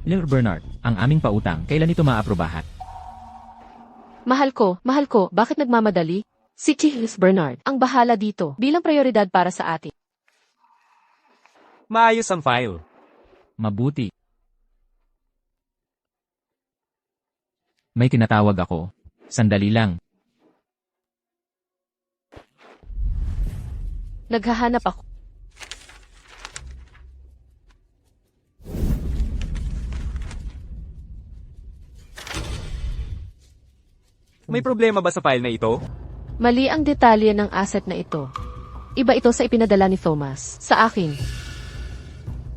Lil Bernard, ang aming pautang, kailan ito maaprubahan? Mahal ko, bakit nagmamadali? Si Liz Bernard, ang bahala dito, bilang prioridad para sa atin. Maayos ang file. Mabuti. May tinatawag ako. Sandali lang. Naghahanap ako. May problema ba sa file na ito? Mali ang detalye ng asset na ito. Iba ito sa ipinadala ni Thomas. Sa akin.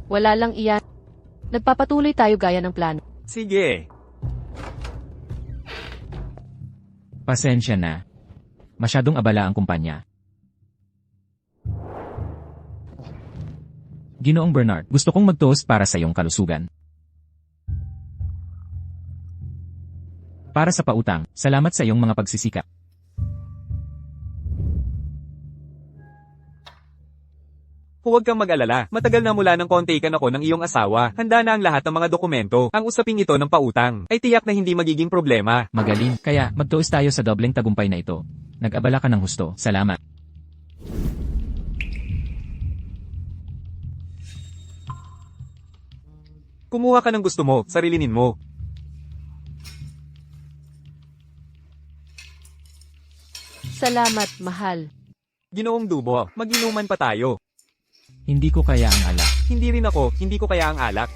Wala lang iyan. Nagpapatuloy tayo gaya ng plano. Sige. Pasensya na. Masyadong abala ang kumpanya. Ginoong Bernard, gusto kong mag-toast para sa iyong kalusugan. Para sa pautang, salamat sa iyong mga pagsisikap. Huwag kang mag-alala. Matagal na mula nang kontakan ako ng iyong asawa. Handa na ang lahat ng mga dokumento. Ang usaping ito ng pautang ay tiyak na hindi magiging problema. Magaling, kaya mag-toast tayo sa dobleng tagumpay na ito. Nag-abala ka ng husto. Salamat. Kumuha ka ng gusto mo, sarilinin mo. Salamat, mahal. Ginoong Dubo, mag-inuman pa tayo. Hindi ko kaya ang alak. Hindi rin ako, hindi ko kaya ang alak.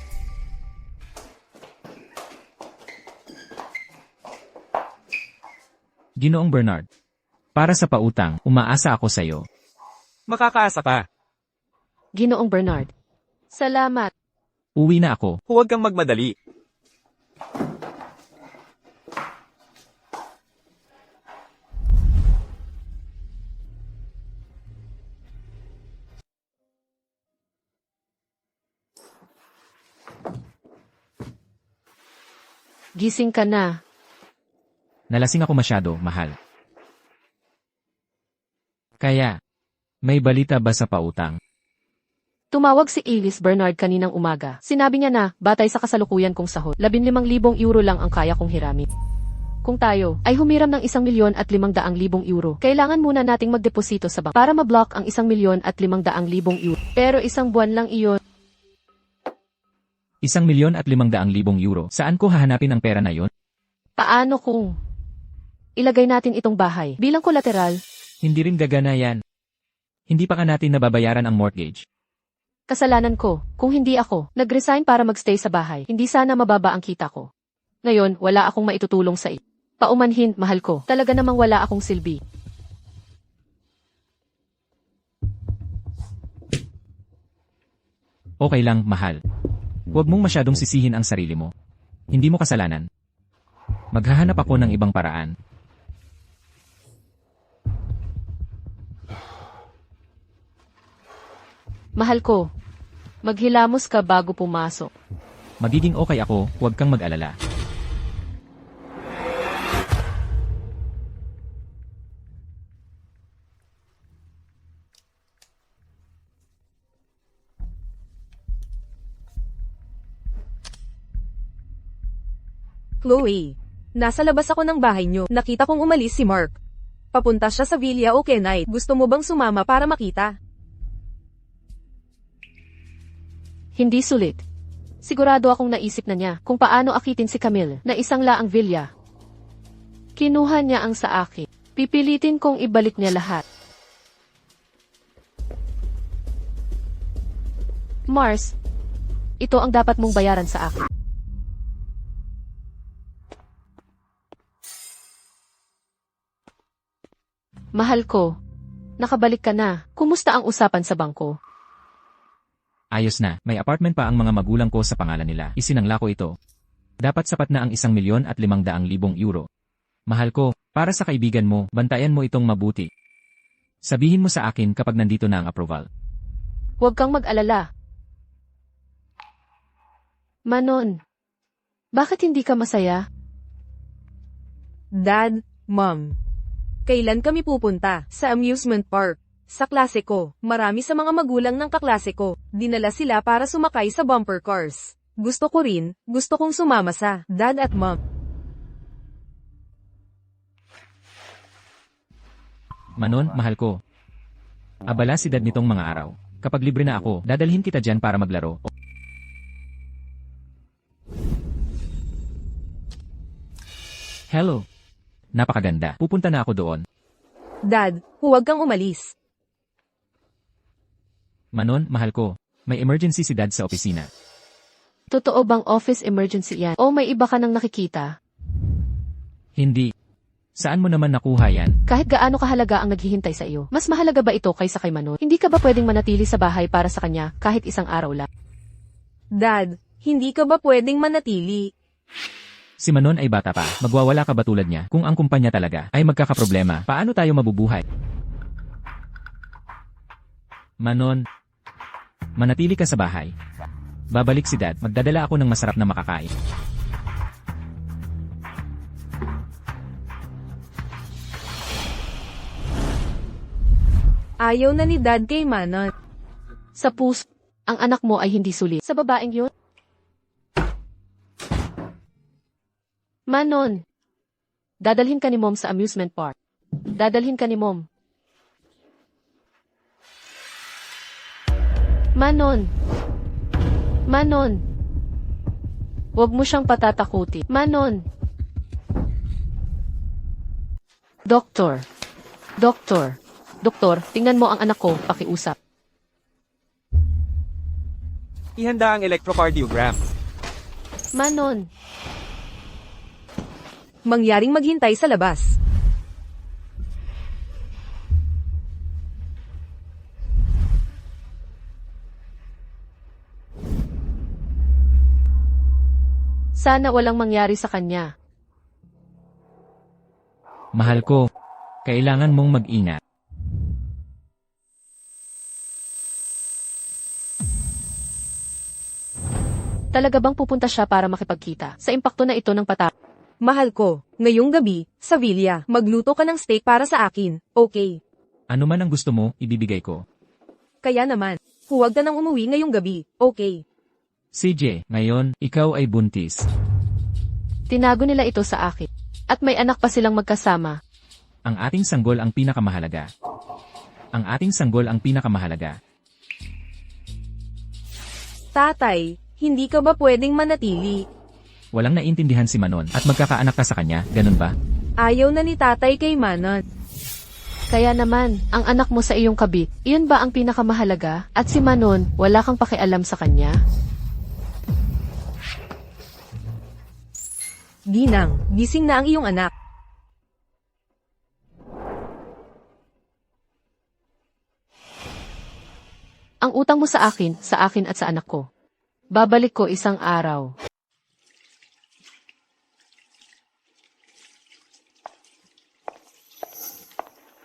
Ginoong Bernard, para sa pautang, umaasa ako sa iyo. Makakaasa ka. Ginoong Bernard. Salamat. Uwi na ako. Huwag kang magmadali. Gising ka na. Nalasing ako masyado, mahal. Kaya, may balita ba sa pautang? Tumawag si Ellis Bernard kaninang umaga. Sinabi niya na, batay sa kasalukuyan kong sahod, 15,000 euro lang ang kaya kong hiramin. Kung tayo ay humiram ng 1,500,000 euro, kailangan muna nating magdeposito sa bank para ma-block ang 1,500,000 euro. Pero isang buwan lang iyon. 1,500,000 euro. Saan ko hahanapin ang pera na yon? Paano kung ilagay natin itong bahay bilang kolateral? Hindi rin gagana yan. Hindi pa ka natin nababayaran ang mortgage. Kasalanan ko, kung hindi ako nag-resign para magstay sa bahay, hindi sana mababa ang kita ko. Ngayon, wala akong maitutulong sa iyo. Paumanhin, mahal ko, talaga namang wala akong silbi. Okay lang, mahal. Huwag mong masyadong sisihin ang sarili mo. Hindi mo kasalanan. Maghahanap ako ng ibang paraan. Mahal ko, maghilamos ka bago pumasok. Magiging okay ako, huwag kang mag-alala. Chloe, nasa labas ako ng bahay nyo. Nakita kong umalis si Mark. Papunta siya sa Villa o Kenite. Gusto mo bang sumama para makita? Hindi sulit. Sigurado akong naisip na niya kung paano akitin si Camille na isang laang Villa. Kinuha niya ang sa akin. Pipilitin kong ibalik niya lahat. Mars, ito ang dapat mong bayaran sa akin. Mahal ko, nakabalik ka na. Kumusta ang usapan sa bangko? Ayos na, may apartment pa ang mga magulang ko sa pangalan nila. Isinangla ko ito. Dapat sapat na ang 1,500,000 euro. Mahal ko, Para sa kaibigan mo, bantayan mo itong mabuti. Sabihin mo sa akin kapag nandito na ang approval. Huwag kang mag-alala. Manon, bakit hindi ka masaya? Dad, Mom. Kailan kami pupunta? Sa amusement park. Sa klase ko, marami sa mga magulang ng kaklase ko, dinala sila para sumakay sa bumper cars. Gusto kong sumama sa Dad at Mom. Manon, mahal ko. Abala si Dad nitong mga araw. Kapag libre na ako, dadalhin kita dyan para maglaro. Hello. Napakaganda. Pupunta na ako doon. Dad, huwag kang umalis. Manon, mahal ko. May emergency si Dad sa opisina. Totoo bang office emergency yan? O may iba ka nang nakikita? Hindi. Saan mo naman nakuha yan? Kahit gaano kahalaga ang naghihintay sa iyo, mas mahalaga ba ito kaysa kay Manon? Hindi ka ba pwedeng manatili sa bahay para sa kanya kahit isang araw lang? Dad, hindi ka ba pwedeng manatili? Si Manon ay bata pa. Magwawala ka ba tulad niya? Kung ang kumpanya talaga ay magkakaproblema, paano tayo mabubuhay? Manon, manatili ka sa bahay. Babalik si Dad. Magdadala ako ng masarap na makakain. Ayaw na ni Dad kay Manon. Sa puso, ang anak mo ay hindi sulit. Sa babaeng yun? Manon, dadalhin ka ni Mom sa amusement park. Dadalhin ka ni Mom. Manon. Manon. Huwag mo siyang patatakuti. Manon. Doktor. Doktor. Doktor, tingnan mo ang anak ko, pakiusap. Ihanda ang electrocardiogram. Manon. Mangyaring maghintay sa labas. Sana walang mangyari sa kanya. Mahal ko, kailangan mong mag-ingat. Talaga bang pupunta siya para makipagkita sa impakto na ito ng patak? Mahal ko, ngayong gabi, sa Villa, magluto ka ng steak para sa akin, okay? Ano man ang gusto mo, ibibigay ko. Kaya naman, huwag ka nang umuwi ngayong gabi, okay? CJ, ngayon, ikaw ay buntis. Tinago nila ito sa akin. At may anak pa silang magkasama. Ang ating sanggol ang pinakamahalaga. Ang ating sanggol ang pinakamahalaga. Tatay, hindi ka ba pwedeng manatili? Walang naintindihan si Manon at magkakaanak ka sa kanya, ganun ba? Ayaw na ni tatay kay Manon. Kaya naman, ang anak mo sa iyong kabit, iyon ba ang pinakamahalaga? At si Manon, wala kang pakialam sa kanya? Ginang, gising na ang iyong anak. Ang utang mo sa akin at sa anak ko. Babalik ko isang araw.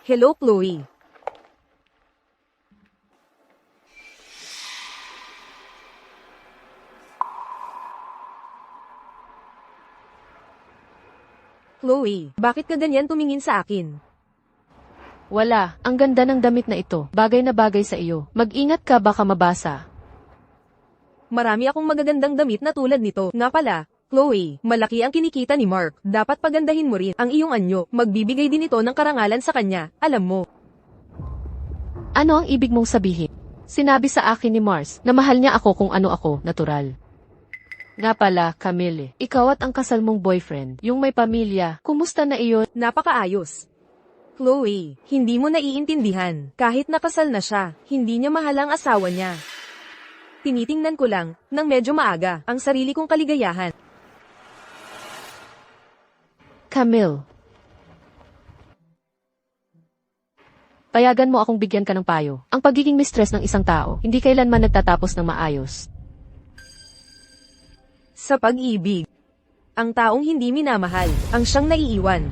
Hello, Chloe. Chloe, bakit ka ganyan tumingin sa akin? Wala, ang ganda ng damit na ito. Bagay na bagay sa iyo. Mag-ingat ka baka mabasa. Marami akong magagandang damit na tulad nito. Nga pala, Chloe, malaki ang kinikita ni Mark. Dapat pagandahin mo rin ang iyong anyo. Magbibigay din ito ng karangalan sa kanya. Alam mo. Ano ang ibig mong sabihin? Sinabi sa akin ni Mars na mahal niya ako kung ano ako, natural. Nga pala, Camille, ikaw at ang kasal mong boyfriend, yung may pamilya, kumusta na iyon? Napakaayos. Chloe, hindi mo naiintindihan. Kahit nakasal na siya, hindi niya mahal ang asawa niya. Tinitingnan ko lang, nang medyo maaga, ang sarili kong kaligayahan. Camille. Payagan mo akong bigyan ka ng payo. Ang pagiging mistress ng isang tao, hindi kailanman nagtatapos ng maayos. Sa pag-ibig, ang taong hindi minamahal, ang siyang naiiwan.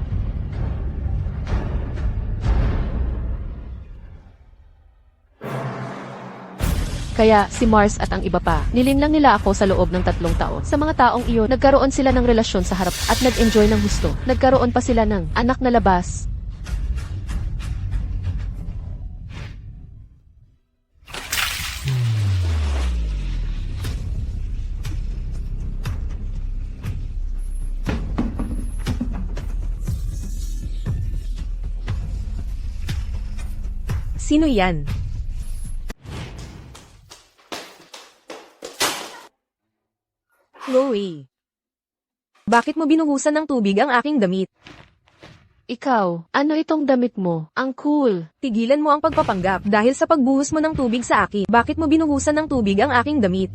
Kaya, si Mars at ang iba pa, nilinlang nila ako sa loob ng 3 taon. Sa mga taong iyon, nagkaroon sila ng relasyon sa harap at nag-enjoy ng gusto. Nagkaroon pa sila ng anak na labas. Sino yan? Chloe. Bakit mo binuhusan ng tubig ang aking damit? Ikaw, ano itong damit mo? Ang cool. Tigilan mo ang pagpapanggap dahil sa pagbuhos mo ng tubig sa akin. Bakit mo binuhusan ng tubig ang aking damit?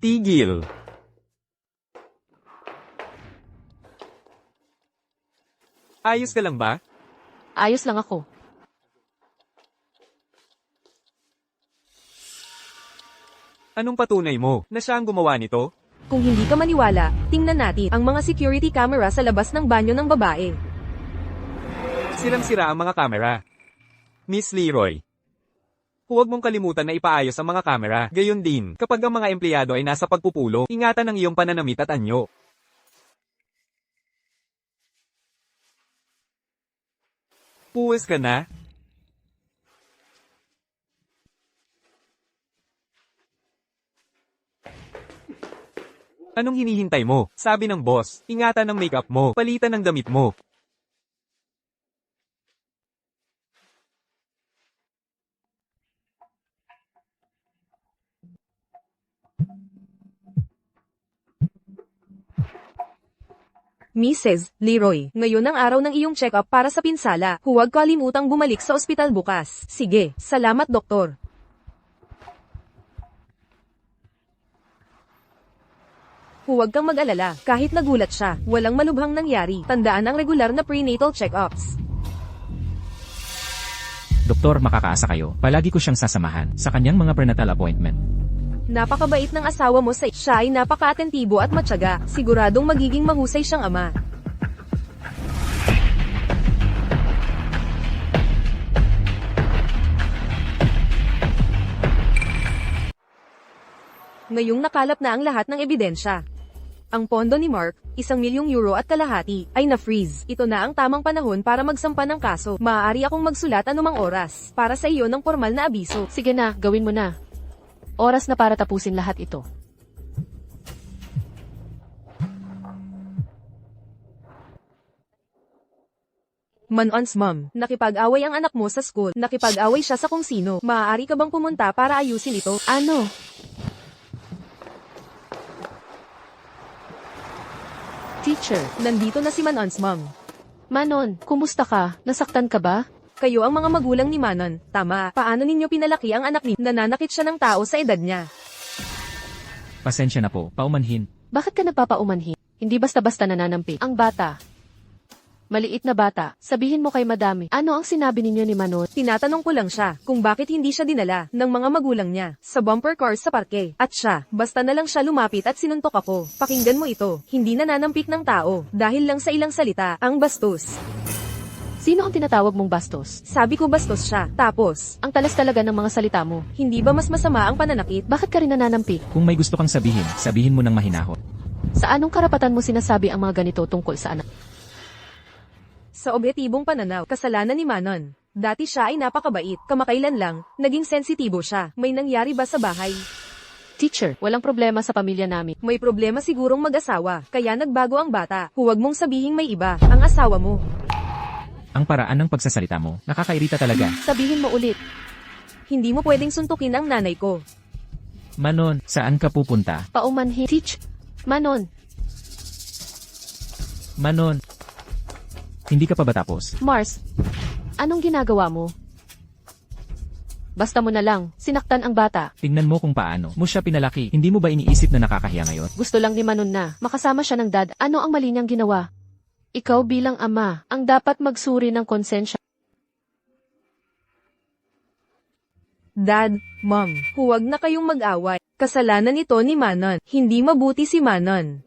Tigil. Ayos ka lang ba? Ayos lang ako. Anong patunay mo na siya ang gumawa nito? Kung hindi ka maniwala, tingnan natin ang mga security camera sa labas ng banyo ng babae. Sirang-sira ang mga kamera. Miss Leroy. Huwag mong kalimutan na ipaayos ang mga kamera. Gayon din, kapag ang mga empleyado ay nasa pagpupulo, ingatan ang iyong pananamit at anyo. Puwes ka na? Anong hinihintay mo? Sabi ng boss, ingatan ang makeup mo, palitan ang damit mo. Mrs. Leroy, ngayon ang araw ng iyong check-up para sa pinsala. Huwag kalimutang bumalik sa ospital bukas. Sige, salamat doktor. Huwag kang mag-alala, kahit nagulat siya, walang malubhang nangyari. Tandaan ang regular na prenatal check-ups. Doktor, makakaasa kayo. Palagi ko siyang sasamahan sa kanyang mga prenatal appointment. Napakabait ng asawa mo sa siya ay napaka-atentibo at matyaga. Siguradong magiging mahusay siyang ama. Ngayong nakalap na ang lahat ng ebidensya. Ang pondo ni Mark, €1,000,000 at kalahati, ay na-freeze. Ito na ang tamang panahon para magsampa ng kaso. Maaari akong magsulat anumang oras para sa iyo ng formal na abiso. Sige na, gawin mo na. Oras na para tapusin lahat ito. Manon's mom, nakipag-away ang anak mo sa school. Nakipag-away siya sa kung sino. Maaari ka bang pumunta para ayusin ito? Ano? Teacher, Nandito na si Manon's mom. Manon, kumusta ka? Nasaktan ka ba? Kayo ang mga magulang ni Manon. Tama. Paano ninyo pinalaki ang anak ni? Nananakit siya ng tao sa edad niya. Pasensya na po, paumanhin. Bakit ka nagpapaumanhin? Hindi basta-basta nananampik. Ang bata. Maliit na bata. Sabihin mo kay madami. Ano ang sinabi ninyo ni Manon? Tinatanong ko lang siya kung bakit hindi siya dinala ng mga magulang niya sa bumper car sa parke. At siya, basta na lang siya lumapit at sinuntok ako. Pakinggan mo ito. Hindi nananampik ng tao dahil lang sa ilang salita, ang bastos. Sino ang tinatawag mong bastos? Sabi ko bastos siya. Tapos, Ang talas talaga ng mga salita mo. hindi ba mas masama ang pananakit? Bakit ka rin nananampik? Kung may gusto kang sabihin, sabihin mo ng mahinahon. Sa anong karapatan mo sinasabi ang mga ganito tungkol sa anak? Sa objetibong pananaw, kasalanan ni Manon. Dati siya ay napakabait, kamakailan lang, naging sensitibo siya. May nangyari ba sa bahay? Teacher, walang problema sa pamilya namin. May problema sigurong mag-asawa, kaya nagbago ang bata. Huwag mong sabihing may iba, ang asawa mo. Ang paraan ng pagsasalita mo, nakakairita talaga. Sabihin mo ulit. Hindi mo pwedeng suntukin ang nanay ko. Manon, saan ka pupunta? Paumanhin. Manon, Manon, hindi ka pa ba tapos? Mars, anong ginagawa mo? Basta mo na lang, sinaktan ang bata. Tingnan mo kung paano mo siya pinalaki. Hindi mo ba iniisip na nakakahiya ngayon? Gusto lang ni Manon na makasama siya ng dad. Ano ang mali niyang ginawa? Ikaw bilang ama, ang dapat magsuri ng konsensya. Dad, Mom, huwag na kayong mag-away. Kasalanan ito ni Manon. Hindi mabuti si Manon.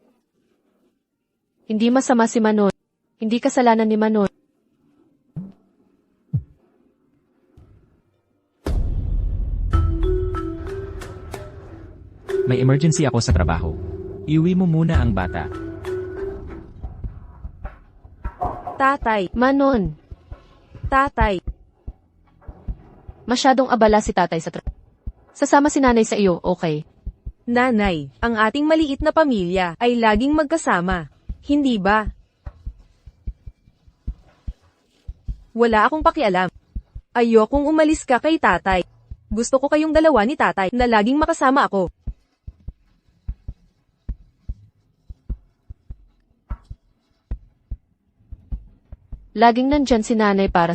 Hindi masama si Manon. Hindi kasalanan ni Manon. May emergency ako sa trabaho. Iuwi mo muna ang bata. Tatay, Manon, tatay. masyadong abala si tatay sa Sasama si nanay sa iyo, okay? Nanay, ang ating maliit na pamilya ay laging magkasama. Hindi ba? Wala akong pakialam. Ayokong umalis ka kay tatay. Gusto ko kayong dalawa ni tatay na laging makasama ako. Laging nandyan si nanay para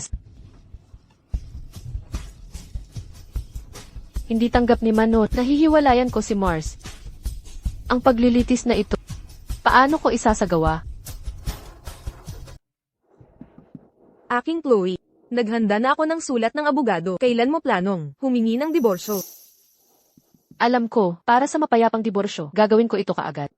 Hindi tanggap ni Manon. Nahihiwalayan ko si Mars. Ang paglilitis na ito. Paano ko isasagawa? Aking Chloe, naghanda na ako ng sulat ng abogado. Kailan mo planong humingi ng diborsyo? Alam ko, para sa mapayapang diborsyo, gagawin ko ito kaagad.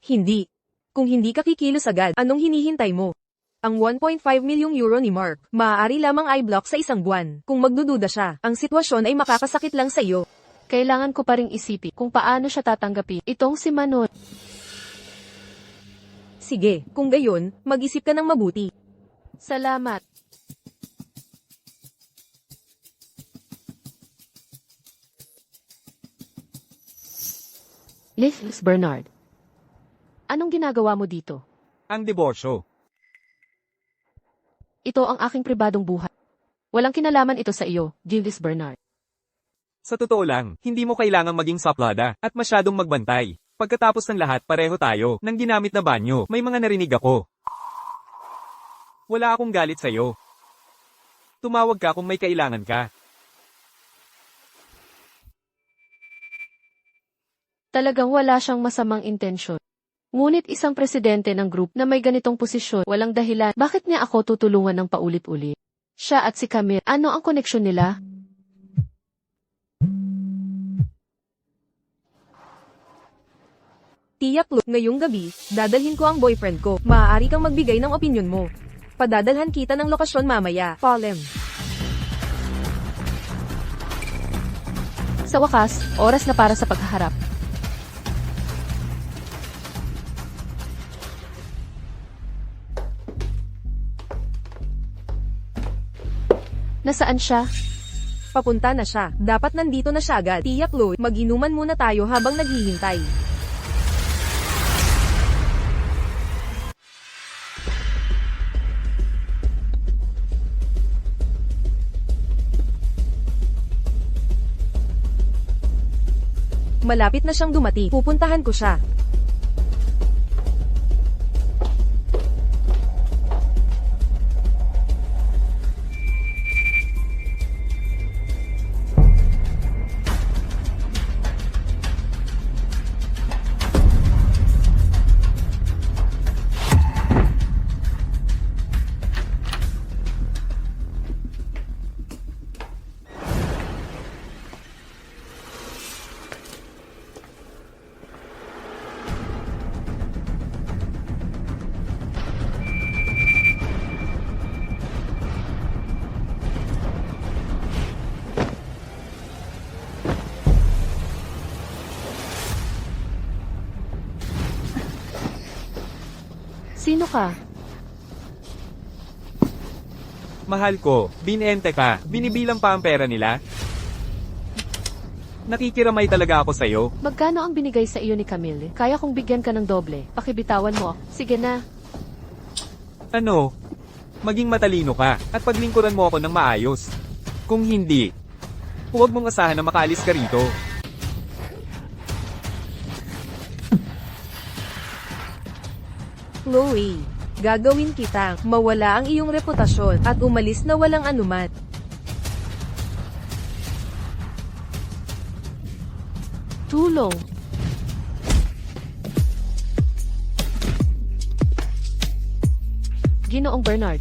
Hindi. Kung hindi ka kikilos agad, anong hinihintay mo? Ang 1.5 milyong euro ni Mark, maaari lamang i-block sa isang buwan. Kung magdududa siya, ang sitwasyon ay makakasakit lang sa iyo. Kailangan ko pa ring isipin kung paano siya tatanggapin. Itong si Manon. Sige, kung gayon, mag-isip ka ng mabuti. Salamat. Liz Bernard. Anong ginagawa mo dito? Ang diborsyo. Ito ang aking pribadong buhay. Walang kinalaman ito sa iyo, Gilles Bernard. Sa totoo lang, hindi mo kailangang maging saplada at masyadong magbantay. Pagkatapos ng lahat, pareho tayo ng ginamit na banyo. May mga narinig ako. Wala akong galit sa'yo. Tumawag ka kung may kailangan ka. Talagang wala siyang masamang intensyon. Ngunit isang presidente ng group na may ganitong posisyon, walang dahilan, bakit niya ako tutulungan ng paulit-ulit? Siya at si Camille, ano ang koneksyon nila? Tiyak Lu, ngayong gabi, dadalhin ko ang boyfriend ko. Maaari kang magbigay ng opinyon mo. Padadalhan kita ng lokasyon mamaya. Palem. Sa wakas, oras na para sa paghaharap. Nasaan siya? Papunta na siya. Dapat nandito na siya agad. Tiyak Lu, mag-inuman muna tayo habang naghihintay. Malapit na siyang dumating. Pupuntahan ko siya. Sino ka? Mahal ko, binente ka, binibilang pa ang pera nila. Nakikiramay talaga ako sa'yo. Magkano ang binigay sa iyo ni Camille? Kaya kong bigyan ka ng doble. Pakibitawan mo. Sige na. Ano? Maging matalino ka at paglingkuran mo ako ng maayos. Kung hindi, huwag mong asahan na makaalis ka rito. Chloe, gagawin kita mawala ang iyong reputasyon at umalis na walang anuman. Tulong. Ginoong Bernard.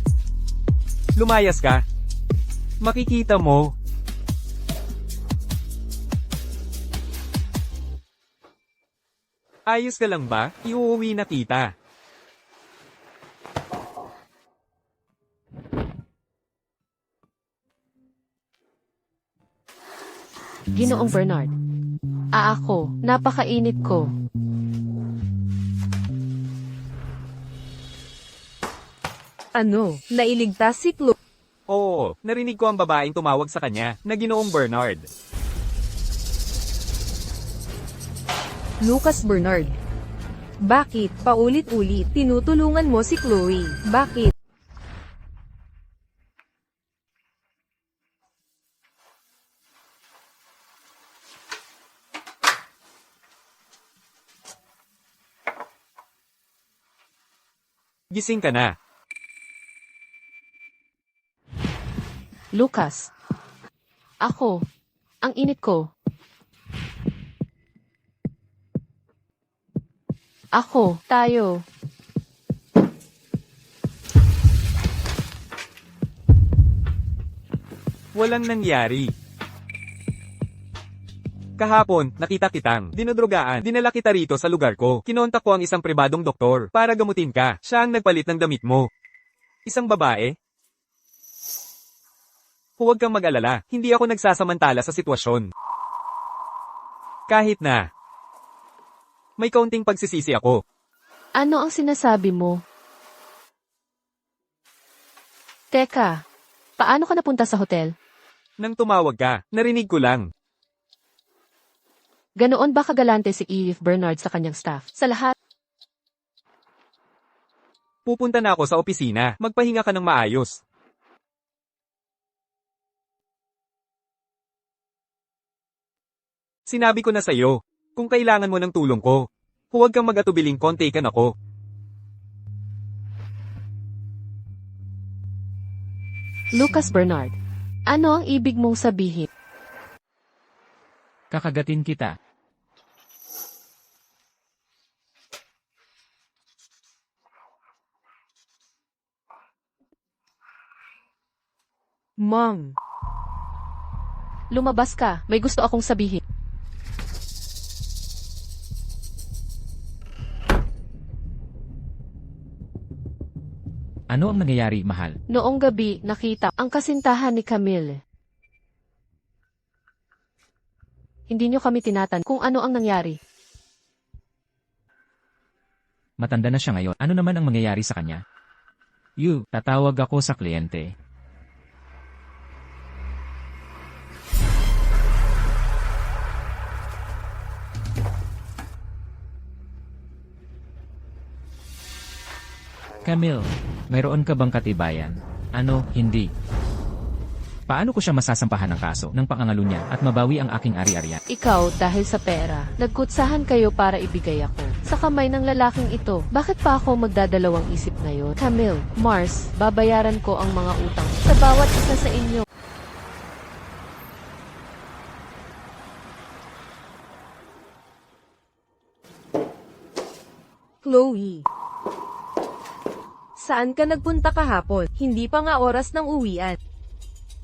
Lumayas ka. Makikita mo. Ayos ka lang ba? Iuuwi na kita. Ginoong Bernard. Ako, napakainit ko. Ano, nailigtas si Chloe. Oo, narinig ko ang babaeng tumawag sa kanya na Ginoong Bernard. Lucas Bernard. Bakit, paulit-ulit, tinutulungan mo si Chloe? Bakit? Gising ka na. Lucas. Ako. Ang init ko. Ako. Tayo. Walang nangyari. Kahapon, nakita kitang dinodrogaan. Dinala kita rito sa lugar ko. Kinontak ko ang isang pribadong doktor para gamutin ka. Siya ang nagpalit ng damit mo. Isang babae? Huwag kang mag-alala, hindi ako nagsasamantala sa sitwasyon. Kahit na may kaunting pagsisisi ako. Ano ang sinasabi mo? Teka. Paano ka napunta sa hotel? Nang tumawag ka, narinig ko lang. Ganoon ba kagalante si Eve Bernard sa kanyang staff? Sa lahat? Pupunta na ako sa opisina, magpahinga ka ng maayos. Sinabi ko na sa'yo, kung kailangan mo ng tulong ko, huwag kang mag-atubiling kontakan ako. Lucas Bernard. Ano ang ibig mong sabihin? Kakagatin kita. Mom. Lumabas ka, may gusto akong sabihin. Ano ang nangyayari, mahal? Noong gabi, nakita ang kasintahan ni Camille. Hindi niyo kami tinatan kung ano ang nangyari. Matanda na siya ngayon. Ano naman ang mangyayari sa kanya? Tatawag ako sa kliyente. Camille, mayroon ka bang katibayan? Ano, hindi. Paano ko siya masasampahan ng kaso ng pangangalo niya at mabawi ang aking ari-arian? Ikaw, dahil sa pera, nagkutsahan kayo para ibigay ako. Sa kamay ng lalaking ito, bakit pa ako magdadalawang isip ngayon? Camille, Mars, babayaran ko ang mga utang sa bawat isa sa inyo. Chloe. Saan ka nagpunta kahapon? Hindi pa nga oras ng uwian.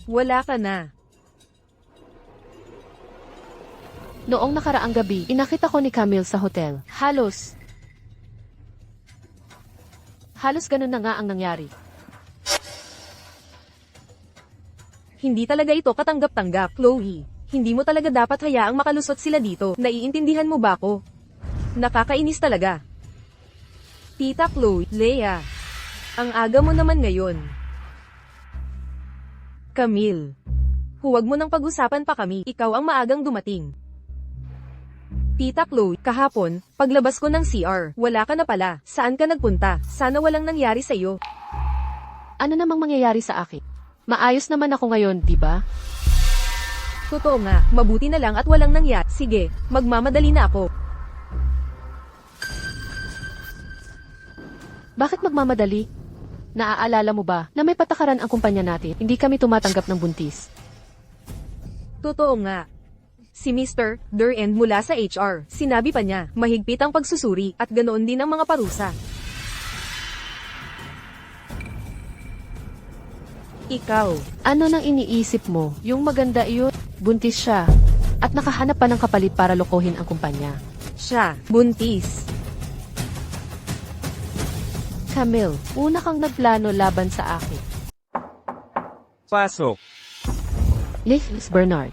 Wala ka na. Noong nakaraang gabi, inakita ko ni Camille sa hotel. Halos ganun na nga ang nangyari. Hindi talaga ito katanggap-tanggap, Chloe. Hindi mo talaga dapat hayaang makalusot sila dito. Naiintindihan mo ba ako? Nakakainis talaga. Tita Chloe, Leia. Ang aga mo naman ngayon. Camille. Huwag mo nang pag-usapan pa kami, ikaw ang maagang dumating. Tita Chloe, kahapon, paglabas ko ng CR, wala ka na pala. Saan ka nagpunta? Sana walang nangyari sa'yo. Ano namang mangyayari sa akin? Maayos naman ako ngayon, di ba? Totoo nga, mabuti na lang at walang nangyari. Sige, magmamadali na ako. Bakit magmamadali? Naaalala mo ba na may patakaran ang kumpanya natin? Hindi kami tumatanggap ng buntis. Totoo nga. Si Mr. Durand mula sa HR, sinabi pa niya, mahigpit ang pagsusuri at ganoon din ang mga parusa. Ikaw. Ano nang iniisip mo? Yung maganda iyon, buntis siya. At nakahanap pa ng kapalit para lokohin ang kumpanya. Siya, buntis. Camille, una kang nagplano laban sa akin. Pasok. Nicholas Bernard.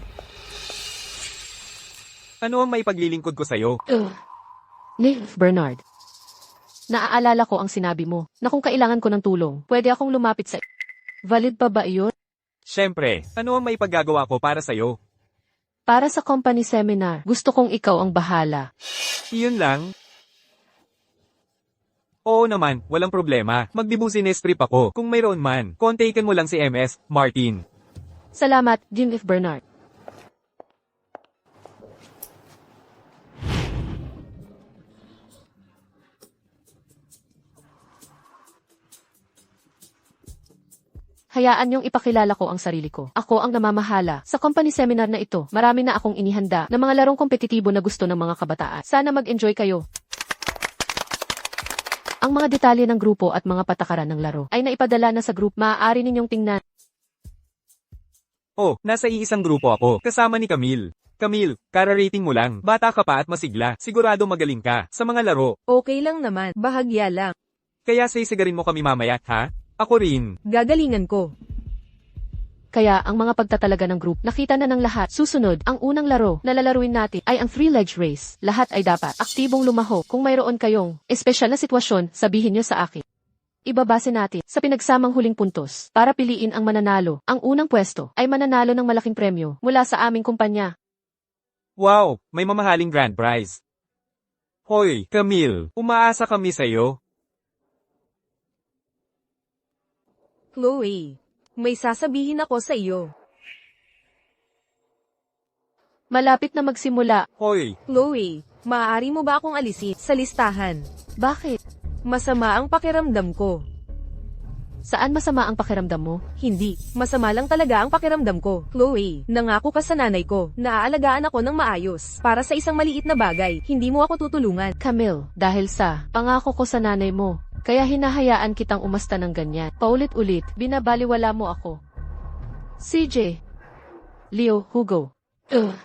Ano ang may paglilingkod ko sa'yo? Nicholas Bernard. Naaalala ko ang sinabi mo, na kung kailangan ko ng tulong, pwede akong lumapit sa... Valid pa ba iyon? Siyempre, ano ang may paggagawa ko para sa'yo? Para sa company seminar, gusto kong ikaw ang bahala. Iyon lang? Oo naman, walang problema. Magbibusiness trip ako. Kung mayroon man, kontakin mo lang si MS, Martin. Salamat, Jim F. Bernard. Hayaan niyong ipakilala ko ang sarili ko. Ako ang namamahala. Sa company seminar na ito, marami na akong inihanda na mga larong kompetitibo na gusto ng mga kabataan. Sana mag-enjoy kayo. Ang mga detalye ng grupo at mga patakaran ng laro ay naipadala na sa group. Maaari ninyong tingnan. Oh, nasa iisang grupo ako, kasama ni Camille. Camille, kara-rating mo lang. Bata ka pa at masigla. Sigurado magaling ka sa mga laro. Okay lang naman, bahagya lang. Kaya sisigarin mo kami mamaya, ha? Ako rin. Gagalingan ko. Kaya ang mga pagtatalaga ng group, nakita na ng lahat. Susunod, ang unang laro na lalaruin natin ay ang 3-leg race. Lahat ay dapat aktibong lumaho. Kung mayroon kayong espesyal na sitwasyon, sabihin nyo sa akin. Ibabase natin sa pinagsamang huling puntos para piliin ang mananalo. Ang unang pwesto ay mananalo ng malaking premyo mula sa aming kumpanya. Wow, may mamahaling grand prize. Hoy, Camille, umaasa kami sa'yo. Chloe, may sasabihin ako sa iyo. Malapit na magsimula. Hoy, Chloe, maaari mo ba akong alisin sa listahan? Bakit? Masama ang pakiramdam ko. Saan masama ang pakiramdam mo? Hindi, masama lang talaga ang pakiramdam ko. Chloe, nangako ka sa nanay ko, naaalagaan ako ng maayos. Para sa isang maliit na bagay, hindi mo ako tutulungan. Camille, dahil sa pangako ko sa nanay mo, kaya hinahayaan kitang umasta ng ganyan. Paulit-ulit, binabaliwala mo ako. CJ. Leo, Hugo.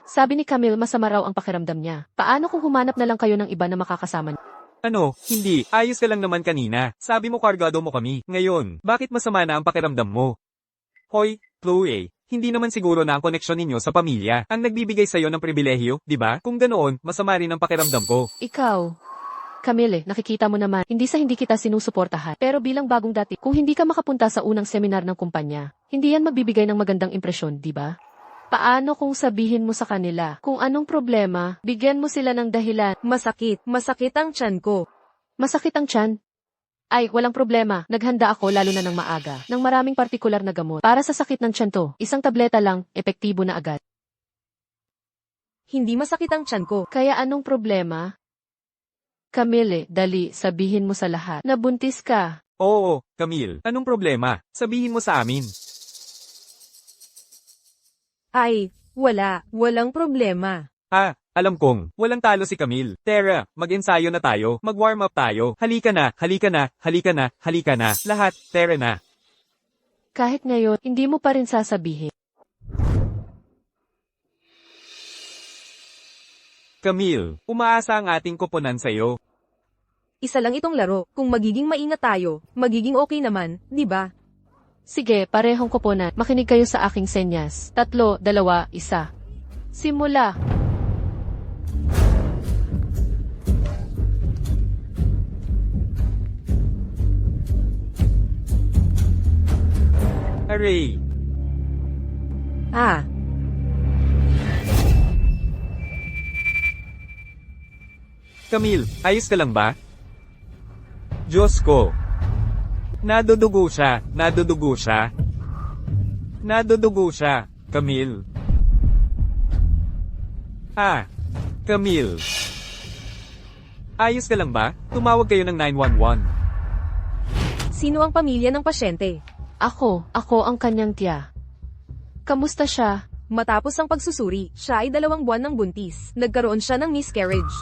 Sabi ni Camille masama raw ang pakiramdam niya. Paano kung humanap na lang kayo ng iba na makakasama niya? ano, hindi, ayos ka lang naman kanina. Sabi mo kargado mo kami. Ngayon, bakit masama na ang pakiramdam mo? Hoy, Chloe, hindi naman siguro na ang koneksyon ninyo sa pamilya ang nagbibigay sa'yo ng pribilehyo, di ba? Kung ganoon, masama rin ang pakiramdam ko. Ikaw. Camille, nakikita mo naman, hindi kita sinusuportahan. Pero bilang bagong dati, kung hindi ka makapunta sa unang seminar ng kumpanya, hindi yan magbibigay ng magandang impresyon, di ba? Paano kung sabihin mo sa kanila kung anong problema, bigyan mo sila ng dahilan? Masakit ang tiyan ko. Masakit ang tiyan? Ay, walang problema. Naghanda ako lalo na ng maaga ng maraming partikular na gamot. Para sa sakit ng tiyan to, isang tableta lang, epektibo na agad. Hindi masakit ang tiyan ko. Kaya anong problema? Camille, dali, sabihin mo sa lahat na buntis ka. Oo, Camille, anong problema? Sabihin mo sa amin. Ay, walang problema. Alam kong, walang talo si Camille. Tara, mag-ensayo na tayo, mag-warm up tayo. Halika na, halika na, halika na, halika na. Lahat, tara na. Kahit ngayon, hindi mo pa rin sasabihin. Camille, umaasa ang ating koponan sa'yo. Isa lang itong laro. Kung magiging maingat tayo, magiging okay naman, di ba? Sige, parehong koponan. Makinig kayo sa aking senyas. 3, 2, 1. Simula. Hooray! Camille, ayos ka lang ba? Diyos ko. Nadudugo siya, nadudugo siya. Nadudugo siya, Camille. Camille. Ayos ka lang ba? Tumawag kayo ng 911. Sino ang pamilya ng pasyente? Ako ang kanyang tiya. Kamusta siya? Matapos ang pagsusuri, siya ay 2 buwan ng buntis. Nagkaroon siya ng miscarriage.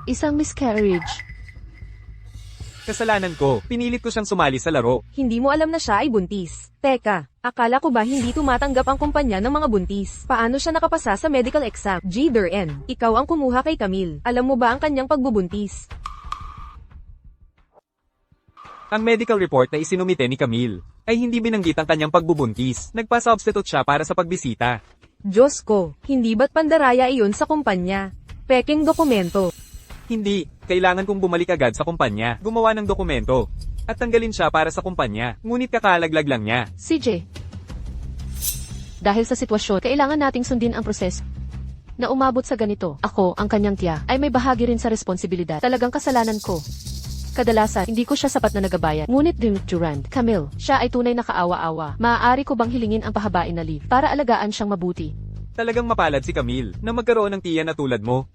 Isang miscarriage. Kasalanan ko, pinilit ko siyang sumali sa laro. Hindi mo alam na siya ay buntis. Teka, akala ko ba hindi tumatanggap ang kumpanya ng mga buntis? Paano siya nakapasa sa medical exam? G-N, ikaw ang kumuha kay Camille. Alam mo ba ang kanyang pagbubuntis? Ang medical report na isinumite ni Camille ay hindi binanggit ang kanyang pagbubuntis. Nagpa-substitute siya para sa pagbisita. Diyos ko, hindi ba't pandaraya iyon sa kumpanya? Peking dokumento. Hindi, kailangan kong bumalik agad sa kumpanya, gumawa ng dokumento, at tanggalin siya para sa kumpanya, ngunit kakalaglag lang niya. CJ. Dahil sa sitwasyon, kailangan nating sundin ang proseso na umabot sa ganito. Ako, ang kanyang tiya, ay may bahagi rin sa responsibilidad. Talagang kasalanan ko. Kadalasan, hindi ko siya sapat na nagabayan. Ngunit Durand, Camille, siya ay tunay na kaawa-awa. Maaari ko bang hilingin ang pahabain na leave para alagaan siyang mabuti? Talagang mapalad si Camille na magkaroon ng tiya na tulad mo.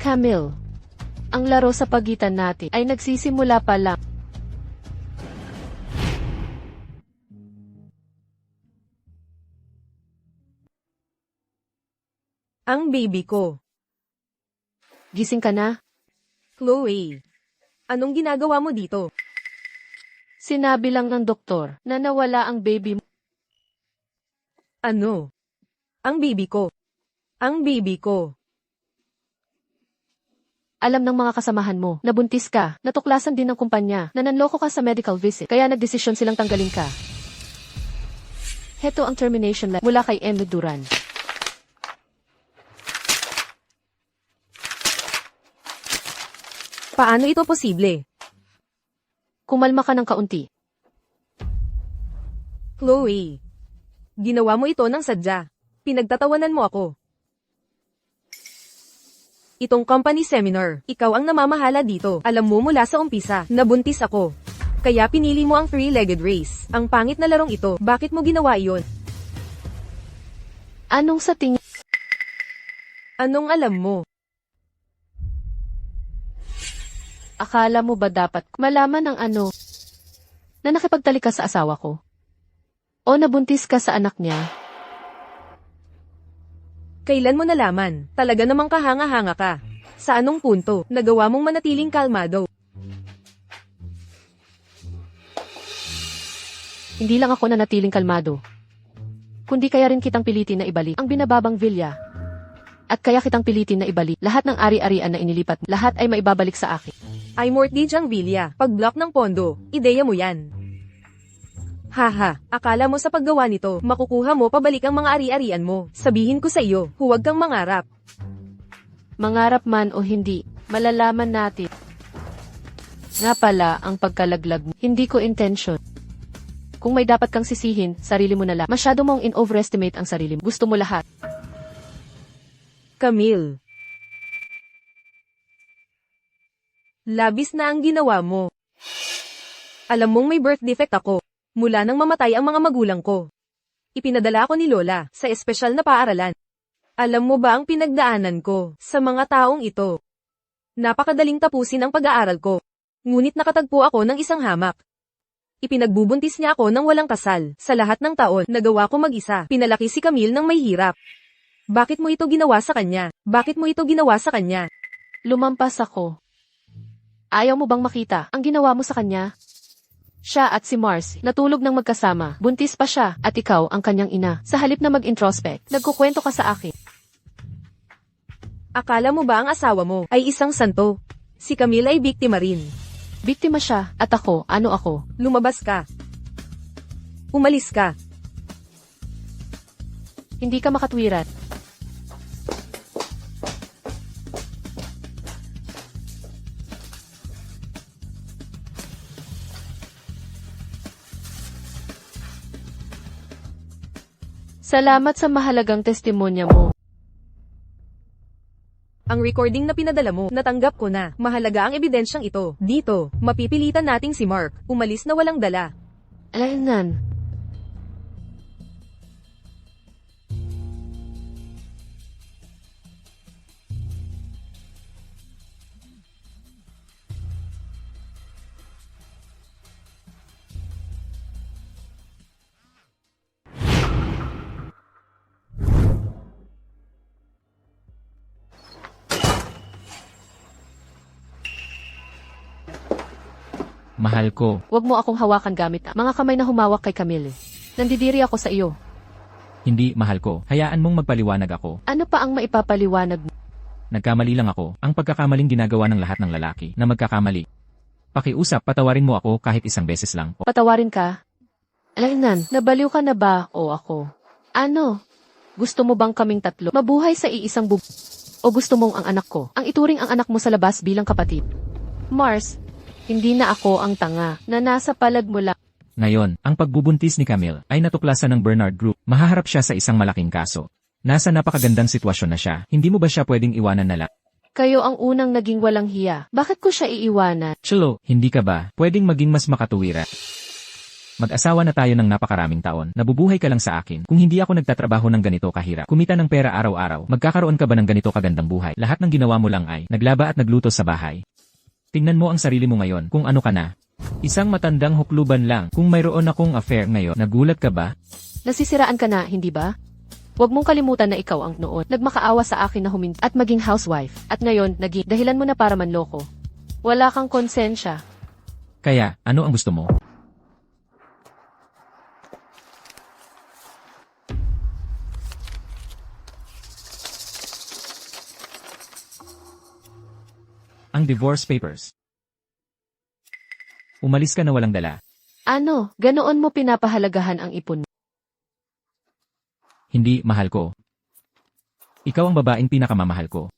Camille, ang laro sa pagitan natin ay nagsisimula pa lang. Ang baby ko. Gising ka na? Chloe. Anong ginagawa mo dito? Sinabi lang ng doktor na nawala ang baby mo. Ano? Ang baby ko. Ang baby ko. Alam ng mga kasamahan mo, nabuntis ka, natuklasan din ng kumpanya, na nanloko ka sa medical visit, kaya nagdesisyon silang tanggalin ka. Heto ang termination letter mula kay M. Duran. Paano ito posible? Kumalma ka ng kaunti. Chloe. Ginawa mo ito ng sadya. Pinagtatawanan mo ako. Itong company seminar, ikaw ang namamahala dito. Alam mo mula sa umpisa, nabuntis ako. Kaya pinili mo ang three-legged race. Ang pangit na larong ito, bakit mo ginawa iyon? Anong sa tingin? Anong alam mo? Akala mo ba dapat malaman ng ano? Na nakipagtalik ka sa asawa ko? O nabuntis ka sa anak niya? Kailan mo nalaman? Talaga namang kahanga-hanga ka. Sa anong punto, nagawa mong manatiling kalmado? Hindi lang ako nanatiling kalmado. Kundi kaya rin kitang pilitin na ibalik ang binababang Villa. At kaya kitang pilitin na ibalik lahat ng ari-arian na inilipat mo. Lahat ay maibabalik sa akin. Ay mortgage ang Villa. Pag-block ng pondo, ideya mo yan. Haha, akala mo sa paggawa nito, makukuha mo pabalik ang mga ari-arian mo. Sabihin ko sa iyo, huwag kang mangarap. Mangarap man o hindi, malalaman natin. Nga pala, ang pagkalaglag mo, hindi ko intention. Kung may dapat kang sisihin, sarili mo na lang. Masyado mong in-overestimate ang sarili mo. Gusto mo lahat. Camille. Labis na ang ginawa mo. Alam mong may birth defect ako. Mula nang mamatay ang mga magulang ko. Ipinadala ako ni Lola sa espesyal na paaralan. Alam mo ba ang pinagdaanan ko sa mga taong ito? Napakadaling tapusin ang pag-aaral ko. Ngunit nakatagpo ako ng isang hamak. Ipinagbubuntis niya ako ng walang kasal. Sa lahat ng taon, nagawa ko mag-isa. Pinalaki si Camille ng may hirap. Bakit mo ito ginawa sa kanya? Bakit mo ito ginawa sa kanya? Lumampas ako. Ayaw mo bang makita ang ginawa mo sa kanya? Siya at si Mars, natulog ng magkasama. Buntis pa siya, at ikaw ang kanyang ina. Sa halip na mag-introspect, nagkukwento ka sa akin. Akala mo ba ang asawa mo ay isang santo? Si Camille ay biktima rin. Biktima siya, at ako, ano ako? Lumabas ka. Umalis ka. Hindi ka makatwiran. Salamat sa mahalagang testimonya mo. Ang recording na pinadala mo, natanggap ko na. Mahalaga ang ebidensyang ito. Dito, mapipilitan nating si Mark. Umalis na walang dala. Alaynan. Mahal ko. Huwag mo akong hawakan gamit ang mga kamay na humawak kay Camille. Nandidiri ako sa iyo. Hindi, mahal ko. Hayaan mong magpaliwanag ako. Ano pa ang maipapaliwanag mo? Nagkamali lang ako. Ang pagkakamaling ginagawa ng lahat ng lalaki na magkakamali. Pakiusap, patawarin mo ako kahit isang beses lang. Patawarin ka? Alaynan, nabaliw ka na ba o ako? Ano? Gusto mo bang kaming tatlo mabuhay sa iisang o gusto mong ang anak ko, ang ituring ang anak mo sa labas bilang kapatid? Mars, hindi na ako ang tanga na nasa palad mo lang. Ngayon, ang pagbubuntis ni Camille ay natuklasan ng Bernard Group. Mahaharap siya sa isang malaking kaso. Nasa napakagandang sitwasyon na siya. Hindi mo ba siya pwedeng iwanan na lang? Kayo ang unang naging walang hiya. Bakit ko siya iiwanan? Chelo, hindi ka ba pwedeng maging mas makatuwira? Mag-asawa na tayo ng napakaraming taon. Nabubuhay ka lang sa akin. Kung hindi ako nagtatrabaho ng ganito kahirap, kumita ng pera araw-araw, magkakaroon ka ba ng ganito kagandang buhay? Lahat ng ginawa mo lang ay naglaba at nagluto sa bahay. Tingnan mo ang sarili mo ngayon kung ano ka na. Isang matandang hukluban lang. Kung mayroon akong affair ngayon, nagulat ka ba? Nasisiraan ka na, hindi ba? Huwag mong kalimutan na ikaw ang noon nagmakaawa sa akin na huminto at maging housewife. At ngayon, naging dahilan mo na para manloko. Wala kang konsensya. Kaya, ano ang gusto mo? Ang divorce papers. Umalis ka na walang dala. Ano, ganoon mo pinapahalagahan ang ipon mo? Hindi, mahal ko. Ikaw ang babaeng pinakamamahal ko.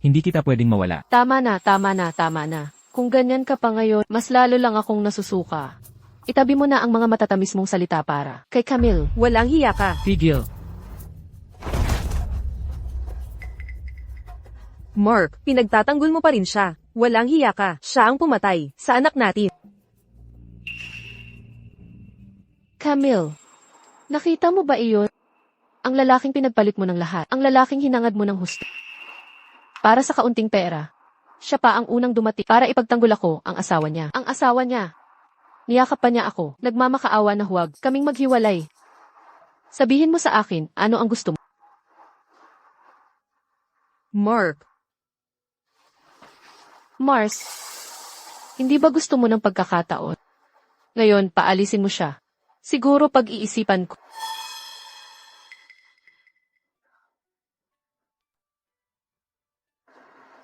Hindi kita pwedeng mawala. Tama na, tama na, tama na. Kung ganyan ka pa ngayon, mas lalo lang akong nasusuka. Itabi mo na ang mga matatamis mong salita para kay Camille. Walang hiya ka. Tigil. Mark, pinagtatanggol mo pa rin siya. Walang hiya ka. Siya ang pumatay sa anak natin. Camille, nakita mo ba iyon? Ang lalaking pinagpalit mo ng lahat. Ang lalaking hinangad mo ng husto. Para sa kaunting pera. Siya pa ang unang dumating para ipagtanggol ako ang asawa niya. Ang asawa niya. Niyakap pa niya ako. Nagmamakaawa na huwag kaming maghiwalay. Sabihin mo sa akin, ano ang gusto mo? Mark, Mars, hindi ba gusto mo ng pagkakataon? Ngayon, paalisin mo siya. Siguro pag-iisipan ko.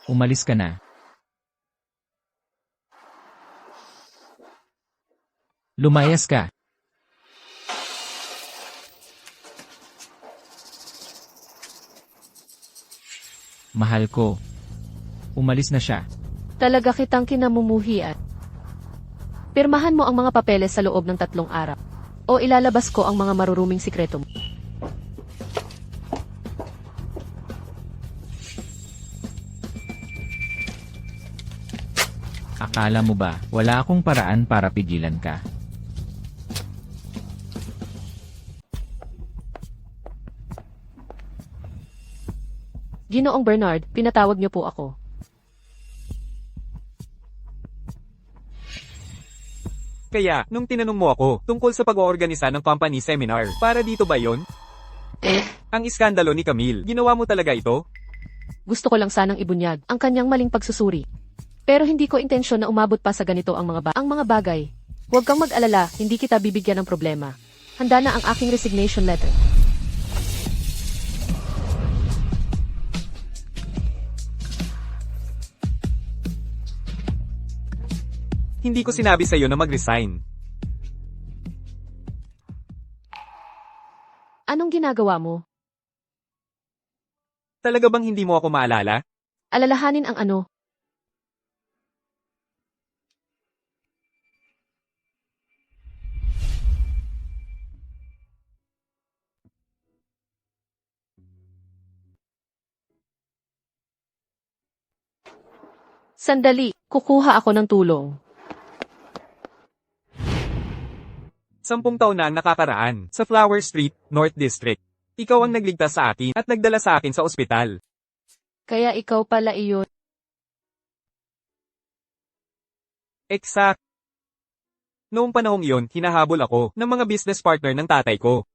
Umalis ka na. Lumayas ka. Mahal ko. Umalis na siya. Talaga kitang kinamumuhian. Pirmahan mo ang mga papeles sa loob ng 3 araw. O ilalabas ko ang mga maruruming sikreto mo. Akala mo ba, wala akong paraan para pigilan ka? Ginoong Bernard, pinatawag niyo po ako. Kaya, nung tinanong mo ako tungkol sa pag-oorganisa ng company seminar, para dito ba yon? Ang iskandalo ni Camille, ginawa mo talaga ito? Gusto ko lang sanang ibunyag ang kanyang maling pagsusuri. Pero hindi ko intensyon na umabot pa sa ganito ang mga bagay. Huwag kang mag-alala, hindi kita bibigyan ng problema. Handa na ang aking resignation letter. Hindi ko sinabi sa'yo na mag-resign. Anong ginagawa mo? Talaga bang hindi mo ako maalala? Alalahanin ang ano? Sandali, kukuha ako ng tulong. 10 taon na ang nakakaraan sa Flower Street, North District. Ikaw ang nagligtas sa akin at nagdala sa akin sa ospital. Kaya ikaw pala iyon. Exact. Noong panahong iyon, hinahabol ako ng mga business partner ng tatay ko.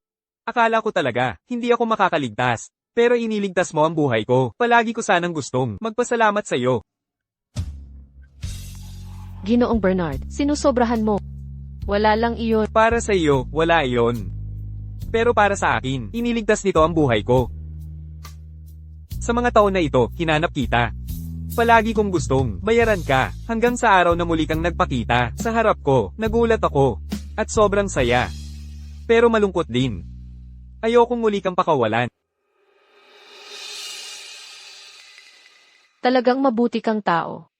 Akala ko talaga, hindi ako makakaligtas. Pero iniligtas mo ang buhay ko. Palagi ko sanang gustong magpasalamat sa iyo. Ginoong Bernard, sinusobrahan mo. Wala lang iyon. Para sa iyo, wala iyon. Pero para sa akin, iniligtas nito ang buhay ko. Sa mga taon na ito, hinanap kita. Palagi kong gustong bayaran ka, hanggang sa araw na muli kang nagpakita. Sa harap ko, nagulat ako. At sobrang saya. Pero malungkot din. Ayokong muli kang pakawalan. Talagang mabuti kang tao.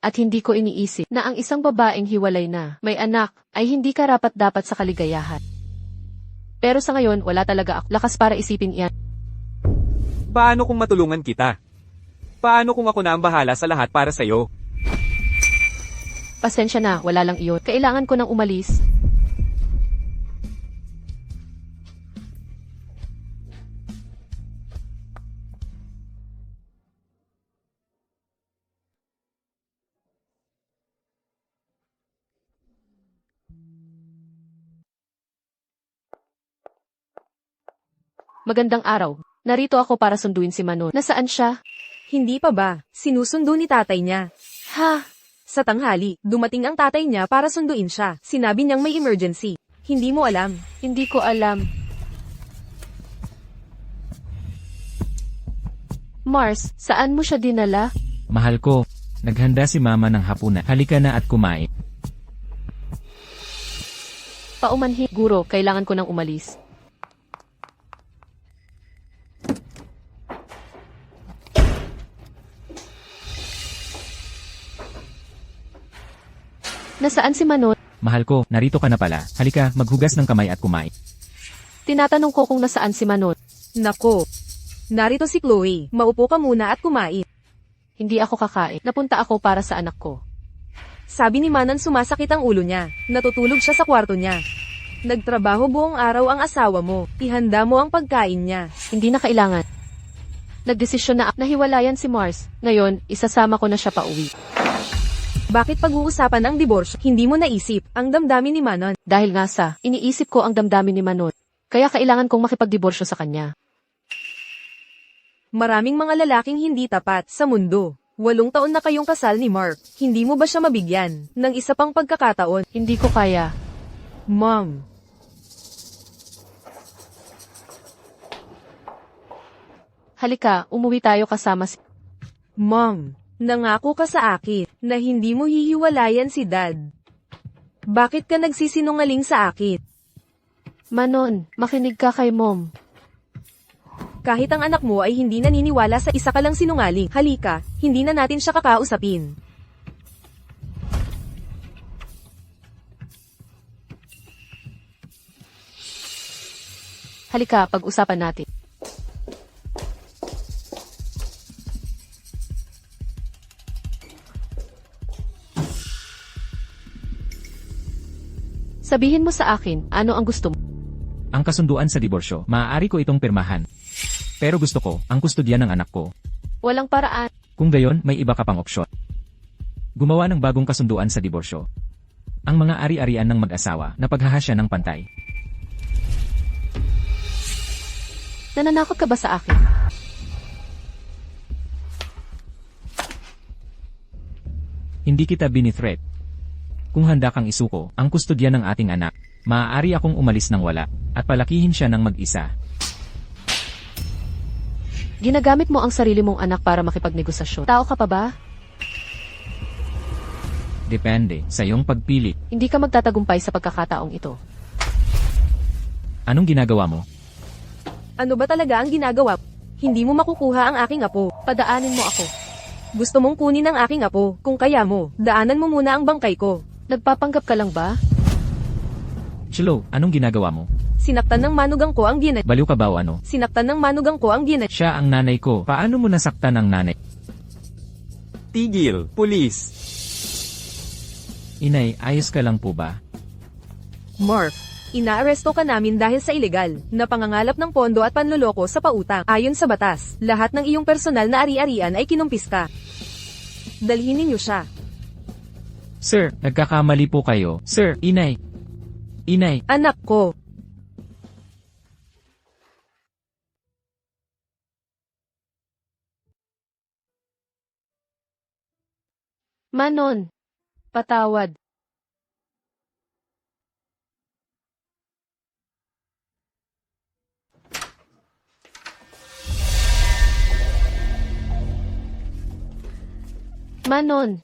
At hindi ko iniisip na ang isang babaeng hiwalay na, may anak, ay hindi karapat-dapat sa kaligayahan. Pero sa ngayon, wala talaga ako lakas para isipin iyan. Paano kung matulungan kita? Paano kung ako na ang bahala sa lahat para sa'yo? Pasensya na, wala lang iyon. Kailangan ko nang umalis. Magandang araw. Narito ako para sunduin si Manon. Nasaan siya? Hindi pa ba? Sinusundo ni tatay niya. Ha? Sa tanghali, dumating ang tatay niya para sunduin siya. Sinabi niyang may emergency. Hindi mo alam. Hindi ko alam. Mars, saan mo siya dinala? Mahal ko, naghanda si mama ng hapunan. Halika na at kumain. Paumanhin. Guro, kailangan ko nang umalis. Nasaan si Manon? Mahal ko, narito ka na pala. Halika, maghugas ng kamay at kumain. Tinatanong ko kung nasaan si Manon. Nako. Narito si Chloe. Maupo ka muna at kumain. Hindi ako kakain. Napunta ako para sa anak ko. Sabi ni Manon sumasakit ang ulo niya. Natutulog siya sa kwarto niya. Nagtrabaho buong araw ang asawa mo. Ihanda mo ang pagkain niya. Hindi na kailangan. Nagdesisyon na nahiwalayan si Mars. Ngayon, isasama ko na siya pauwi. Bakit pag-uusapan ang diborsyo? Hindi mo naisip ang damdamin ni Manon. Dahil nga sa, iniisip ko ang damdamin ni Manon. Kaya kailangan kong makipagdiborsyo sa kanya. Maraming mga lalaking hindi tapat sa mundo. 8 taon na kayong kasal ni Mark. Hindi mo ba siya mabigyan ng isa pang pagkakataon? Hindi ko kaya. Mom. Halika, umuwi tayo kasama si... Mom, nangako ka sa akin na hindi mo hihiwalayan si Dad. Bakit ka nagsisinungaling sa akin? Manon, makinig ka kay Mom. Kahit ang anak mo ay hindi naniniwala sa isa ka lang sinungaling. Halika, hindi na natin siya kakausapin. Halika, pag-usapan natin. Sabihin mo sa akin, ano ang gusto mo? Ang kasunduan sa diborsyo, maaari ko itong pirmahan. Pero gusto ko, ang kustodya ng anak ko. Walang paraan. Kung gayon, may iba ka pang opsyon. Gumawa ng bagong kasunduan sa diborsyo. Ang mga ari-arian ng mag-asawa na paghahasya ng pantay. Nananakot ka ba sa akin? Hindi kita binithreat. Kung handa kang isuko, ang kustodya ng ating anak, maaari akong umalis ng wala, at palakihin siya ng mag-isa. Ginagamit mo ang sarili mong anak para makipagnegosasyon. Tao ka pa ba? Depende sa iyong pagpili. Hindi ka magtatagumpay sa pagkakataong ito. Anong ginagawa mo? Ano ba talaga ang ginagawa? Hindi mo makukuha ang aking apo. Padaanin mo ako. Gusto mong kunin ang aking apo. Kung kaya mo, daanan mo muna ang bangkay ko. Nagpapanggap ka lang ba? Chilo, anong ginagawa mo? Sinaktan ng manugang ko ang ginat. Baliw ka ba o ano? Sinaktan ng manugang ko ang ginat. Siya ang nanay ko. Paano mo nasaktan ang nanay? Tigil, pulis. Inay, ayos ka lang po ba? Mark, inaaresto ka namin dahil sa ilegal na pangangalap ng pondo at panloloko sa pautang. Ayon sa batas, lahat ng iyong personal na ari-arian ay kinumpiska. Dalhin ninyo siya. Sir, nagkakamali po kayo. Sir, inay. Inay, Anak ko. Manon, patawad. Manon.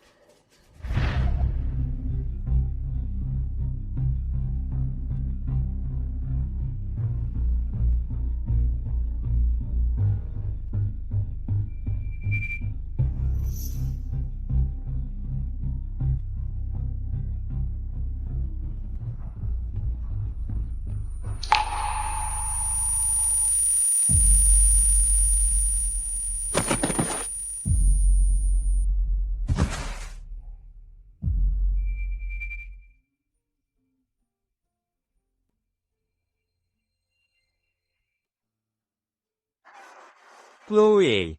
Chloe.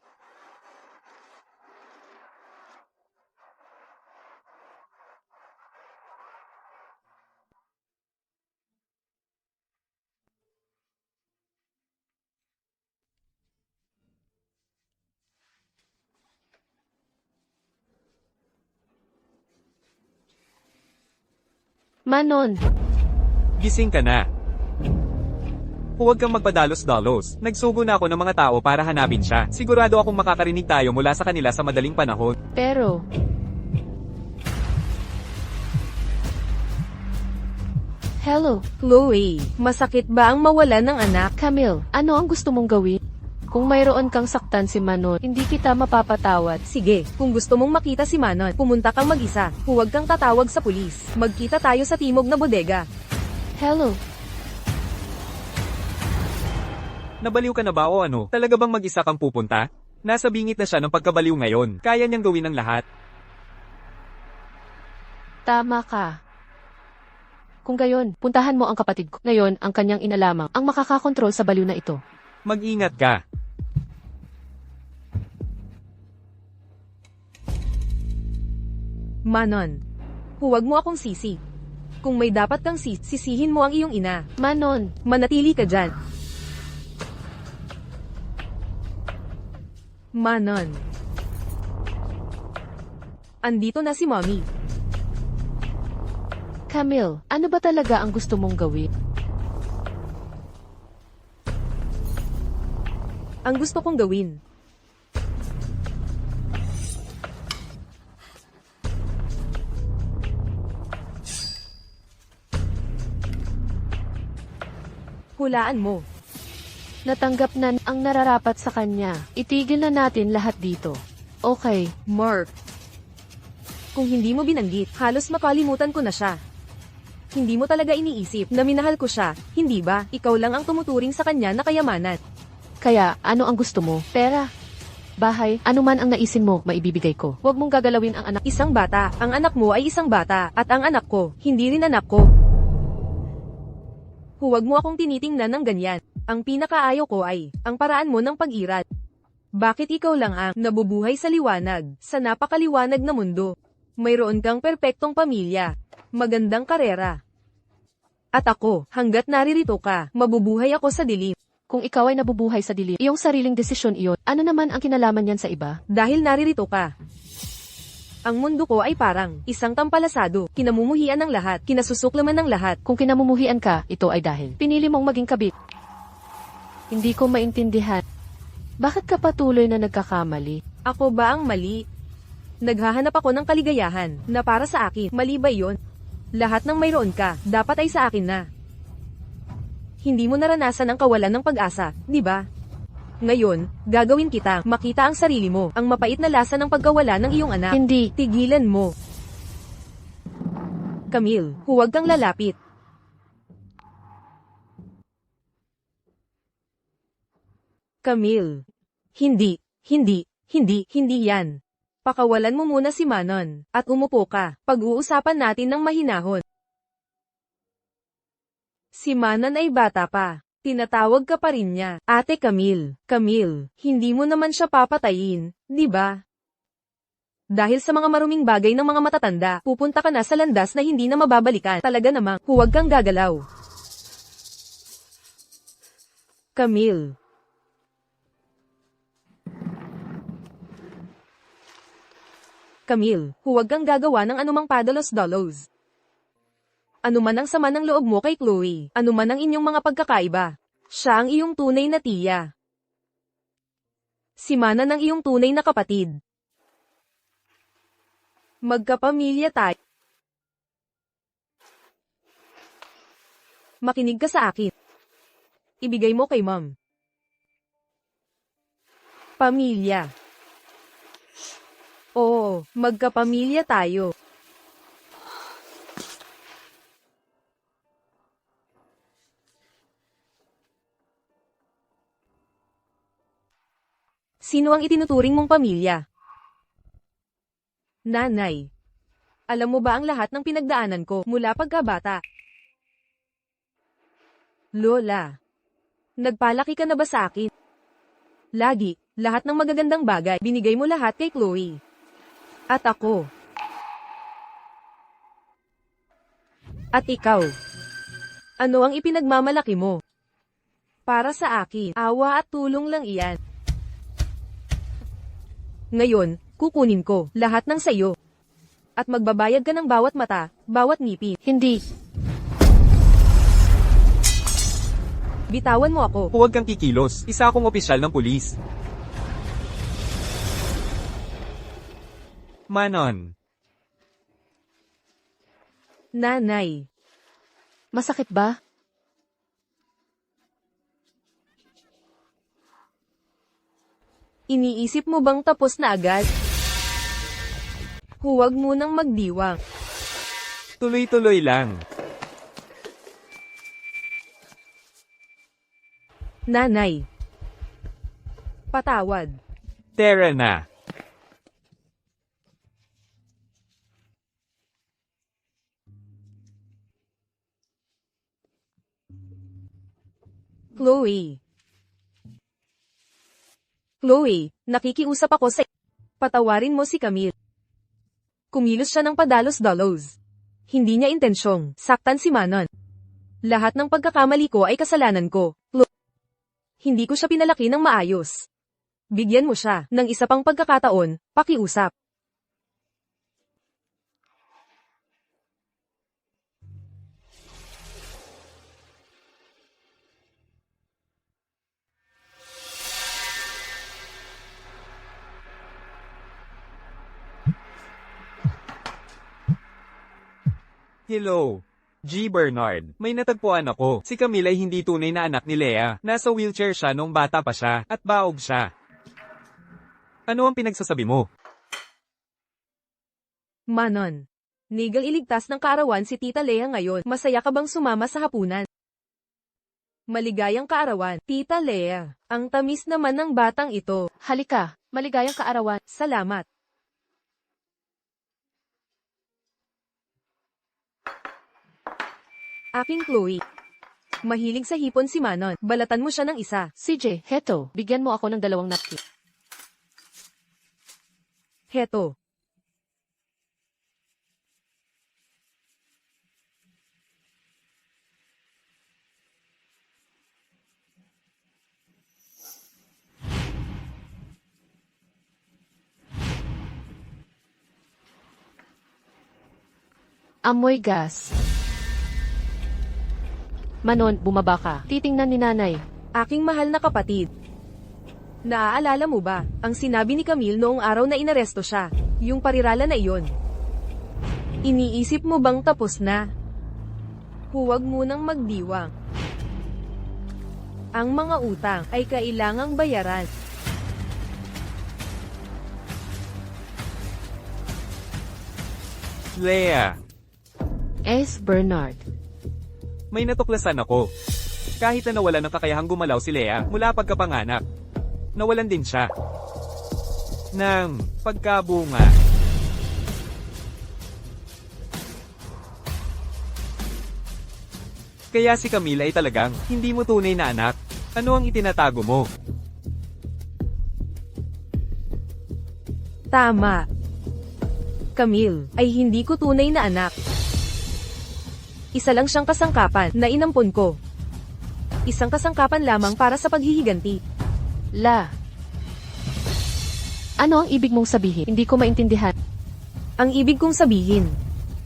Manon, Gising ka na. Huwag kang magpadalos-dalos. Nagsugo na ako ng mga tao para hanapin siya. Sigurado akong makakarinig tayo mula sa kanila sa madaling panahon. pero... Hello, Chloe, masakit ba ang mawalan ng anak? Camille, ano ang gusto mong gawin? Kung mayroon kang saktan si Manon, hindi kita mapapatawad. Sige, kung gusto mong makita si Manon, pumunta kang mag-isa. Huwag kang tatawag sa pulis. Magkita tayo sa timog na bodega. Hello, Nabaliw ka na ba o ano? Talaga bang mag-isa kang pupunta? Nasa bingit na siya ng pagkabaliw ngayon. Kaya niyang gawin ang lahat. tama ka. Kung gayon, puntahan mo ang kapatid ko. Ngayon, ang kanyang ina lamang ang makakakontrol sa baliw na ito. Mag-ingat ka. Manon, huwag mo akong sisi. Kung may dapat kang sisihin mo ang iyong ina. Manon, Manatili ka dyan. Manon. Andito na si Mommy. Camille, ano ba talaga ang gusto mong gawin? Ang gusto kong gawin. Hulaan mo. Natanggap na ang nararapat sa kanya. Itigil na natin lahat dito. Okay, Mark. Kung hindi mo binanggit, halos makalimutan ko na siya. Hindi mo talaga iniisip na minahal ko siya, hindi ba? Ikaw lang ang tumuturing sa kanya na kayamanan. kaya ano ang gusto mo? Pera? Bahay? Ano man ang naisin mo, maibibigay ko. Huwag mong gagalawin ang anak. Isang bata, ang anak mo ay isang bata, at ang anak ko, hindi rin anak ko. Huwag mo akong tinitingnan ng ganyan. Ang pinakaayaw ko ay, ang paraan mo ng pag-iral. Bakit ikaw lang ang nabubuhay sa liwanag, sa napakaliwanag na mundo? Mayroon kang perpektong pamilya, magandang karera. At ako, hanggat naririto ka, mabubuhay ako sa dilim. Kung ikaw ay nabubuhay sa dilim, iyong sariling desisyon iyon, ano naman ang kinalaman niyan sa iba? Dahil naririto ka. Ang mundo ko ay parang isang tampalasado, kinamumuhian ng lahat, kinasusuklaman ng lahat. Kung kinamumuhian ka, ito ay dahil pinili mong maging kabit. Hindi ko maintindihan. Bakit ka patuloy na nagkakamali? Ako ba ang mali? Naghahanap ako ng kaligayahan, na para sa akin, mali ba yun? Lahat ng mayroon ka, dapat ay sa akin na. Hindi mo naranasan ang kawalan ng pag-asa, di ba? Ngayon, gagawin kita, makita ang sarili mo, ang mapait na lasa ng pagkawala ng iyong anak. Hindi. Tigilan mo. Camille, huwag kang lalapit. Camille. Hindi yan. Pakawalan mo muna si Manon, at umupo ka. Pag-uusapan natin ng mahinahon. Si Manon ay bata pa. Tinatawag ka pa rin niya. Ate Camille, hindi mo naman siya papatayin, di ba? Dahil sa mga maruming bagay ng mga matatanda, pupunta ka na sa landas na hindi na mababalikan. Talaga namang, huwag kang gagalaw. Camille. Camille, huwag kang gagawa ng anumang padalos-dalos. Ano man ang sama ng loob mo kay Chloe, ano man ang inyong mga pagkakaiba, siya ang iyong tunay na tiya. Si Manon ang iyong tunay na kapatid. Magkapamilya tayo. Makinig ka sa akin. Ibigay mo kay Mom. Pamilya. Oo, magkapamilya tayo. Sino ang itinuturing mong pamilya? Nanay. Alam mo ba ang lahat ng pinagdaanan ko mula pagkabata? Lola. Nagpalaki ka na ba sa akin? Lagi, lahat ng magagandang bagay, binigay mo lahat kay Chloe. At ako. At ikaw. Ano ang ipinagmamalaki mo? Para sa akin, awa at tulong lang iyan. Ngayon, kukunin ko lahat ng sayo. At magbabayad ka ng bawat mata, bawat ngipin. Hindi. Bitawan mo ako. Huwag kang kikilos. Isa akong opisyal ng pulis. Manon. Nanay. Masakit ba? Iniisip mo bang tapos na agad? Huwag munang magdiwang. Tuloy-tuloy lang. Nanay. Patawad. Tara na. Chloe. Chloe, nakikiusap ako sa... Patawarin mo si Camille. Kumilos siya ng padalos-dalos. Hindi niya intensyong saktan si Manon. Lahat ng pagkakamali ko ay kasalanan ko. Hindi ko siya pinalaki ng maayos. Bigyan mo siya ng isa pang pagkakataon, pakiusap. Hello. G. Bernard, may natagpuan ako. Si Camille ay hindi tunay na anak ni Lea. Nasa wheelchair siya nung bata pa siya, at baog siya. Ano ang pinagsasabi mo? Manon. Nigel, iligtas ng kaarawan si Tita Lea ngayon. Masaya ka bang sumama sa hapunan? Maligayang kaarawan, Tita Lea. Ang tamis naman ng batang ito. Halika, maligayang kaarawan. Salamat. Aking Chloe. Mahilig sa hipon si Manon. Balatan mo siya ng isa. CJ, heto, bigyan mo ako ng 2 napkin. Heto. Amoy gas. Manon, bumaba ka. Titingnan ni nanay. Aking mahal na kapatid. Naaalala mo ba, ang sinabi ni Camille noong araw na inaresto siya, yung parirala na iyon? Iniisip mo bang tapos na? Huwag munang magdiwang. Ang mga utang ay kailangang bayaran. Lea. S. Bernard. May natuklasan ako. Kahit na nawalan ng kakayahang gumalaw si Lea mula pagkapanganak, nawalan din siya ng pagkabunga. Kaya si Camille ay talagang hindi mo tunay na anak. Ano ang itinatago mo? Tama. Camille ay hindi ko tunay na anak. Isa lang siyang kasangkapan na inampon ko. Isang kasangkapan lamang para sa paghihiganti. La. Ano ang ibig mong sabihin? Hindi ko maintindihan. Ang ibig kong sabihin,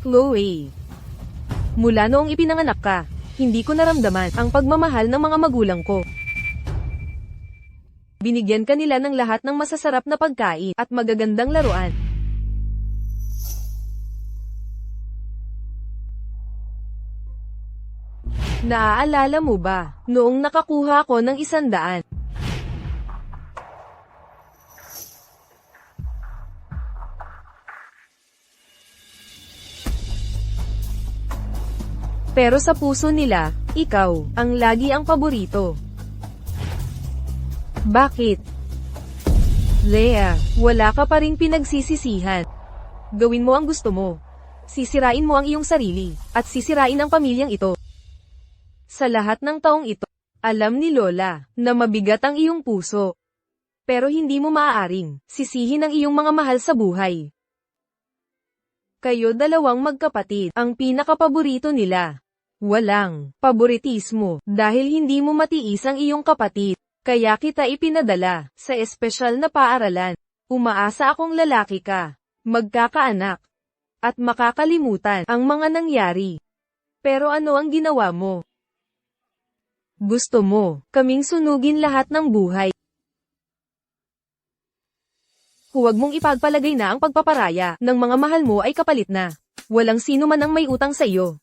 Chloe. Mula noong ipinanganak ka, hindi ko naramdaman ang pagmamahal ng mga magulang ko. Binigyan ka nila ng lahat ng masasarap na pagkain at magagandang laruan. Naaalala mo ba, noong nakakuha ko ng 100? Pero sa puso nila, ikaw, ang lagi ang paborito. Bakit? Leah, wala ka pa ring pinagsisisihan. Gawin mo ang gusto mo. Sisirain mo ang iyong sarili, at sisirain ang pamilyang ito. Sa lahat ng taong ito, alam ni Lola, na mabigat ang iyong puso. Pero hindi mo maaaring sisihin ang iyong mga mahal sa buhay. Kayo dalawang magkapatid, ang pinakapaborito nila. Walang paboritismo, dahil hindi mo matiis ang iyong kapatid. Kaya kita ipinadala sa espesyal na paaralan. Umaasa akong lalaki ka, magkakaanak, at makakalimutan ang mga nangyari. Pero ano ang ginawa mo? Gusto mo kaming sunugin lahat ng buhay. Huwag mong ipagpalagay na ang pagpaparaya ng mga mahal mo ay kapalit na. Walang sino man ang may utang sa iyo.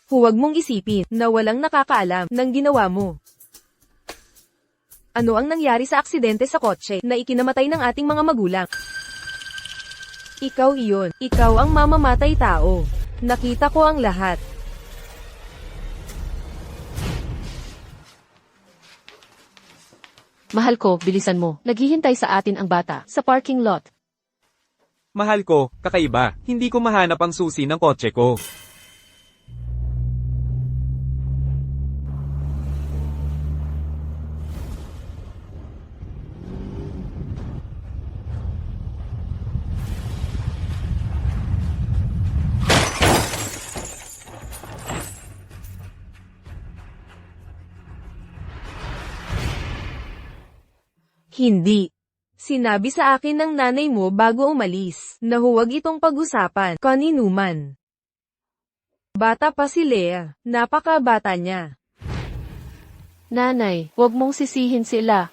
Huwag mong isipin na walang nakakaalam ng ginawa mo. Ano ang nangyari sa aksidente sa kotse na ikinamatay ng ating mga magulang? Ikaw iyon. Ikaw ang mamamatay tao. Nakita ko ang lahat. Mahal ko, bilisan mo. Naghihintay sa atin ang bata sa parking lot. Mahal ko, kakaiba. Hindi ko mahanap ang susi ng kotse ko. Hindi. Sinabi sa akin ng nanay mo bago umalis na huwag itong pag-usapan kaninuman. Bata pa si Leah, napakabata niya. Nanay, huwag mong sisihin sila.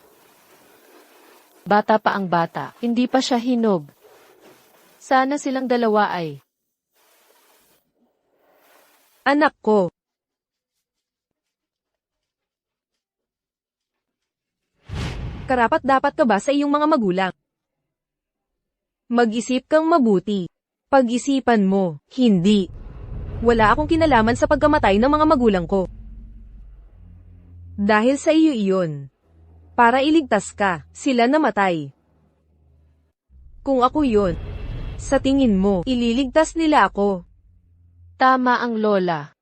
Bata pa ang bata, hindi pa siya hinog. Sana silang dalawa ay. Anak ko. Karapat-dapat ka ba sa iyong mga magulang? Mag-isip kang mabuti. Pag-isipan mo, hindi. Wala akong kinalaman sa pagkamatay ng mga magulang ko. Dahil sa iyo iyon. Para iligtas ka, sila namatay. Kung ako yun, sa tingin mo, ililigtas nila ako. Tama ang lola.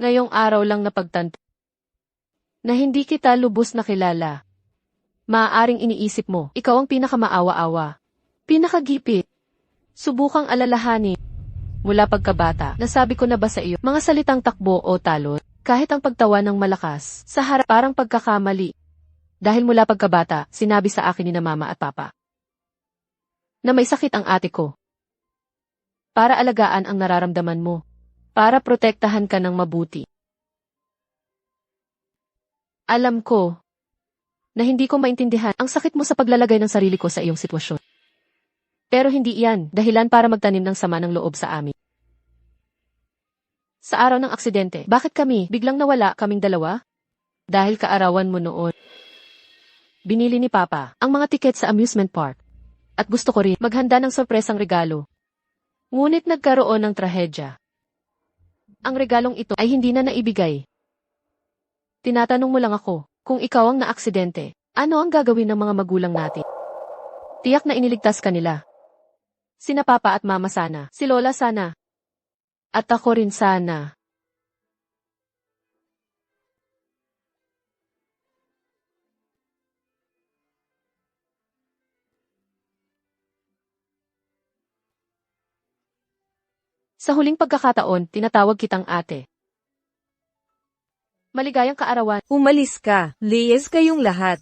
Ngayong araw lang napagtanto na hindi kita lubos na kilala. Maaaring iniisip mo, ikaw ang pinakamaawa-awa. Pinakagipit. Subukang alalahanin. Mula pagkabata, nasabi ko na ba sa iyo, mga salitang takbo o talon, kahit ang pagtawa ng malakas, sa harap parang pagkakamali. Dahil mula pagkabata, sinabi sa akin ni na mama at papa, na may sakit ang ate ko. Para alagaan ang nararamdaman mo. Para protektahan ka ng mabuti. Alam ko na hindi ko maintindihan ang sakit mo sa paglalagay ng sarili ko sa iyong sitwasyon. Pero hindi iyan dahilan para magtanim ng sama ng loob sa amin. Sa araw ng aksidente, bakit kami biglang nawala kaming dalawa? Dahil kaarawan mo noon. Binili ni Papa ang mga tiket sa amusement park. At gusto ko rin maghanda ng sorpresang regalo. Ngunit nagkaroon ng trahedya. Ang regalong ito ay hindi na naibigay. Tinatanong mo lang ako, kung ikaw ang naaksidente, ano ang gagawin ng mga magulang natin? Tiyak na iniligtas ka nila. Sina Papa at Mama sana, si Lola sana. At ako rin sana. Sa huling pagkakataon, tinatawag kitang ate. Maligayang kaarawan. Umalis ka, liyes kayong lahat.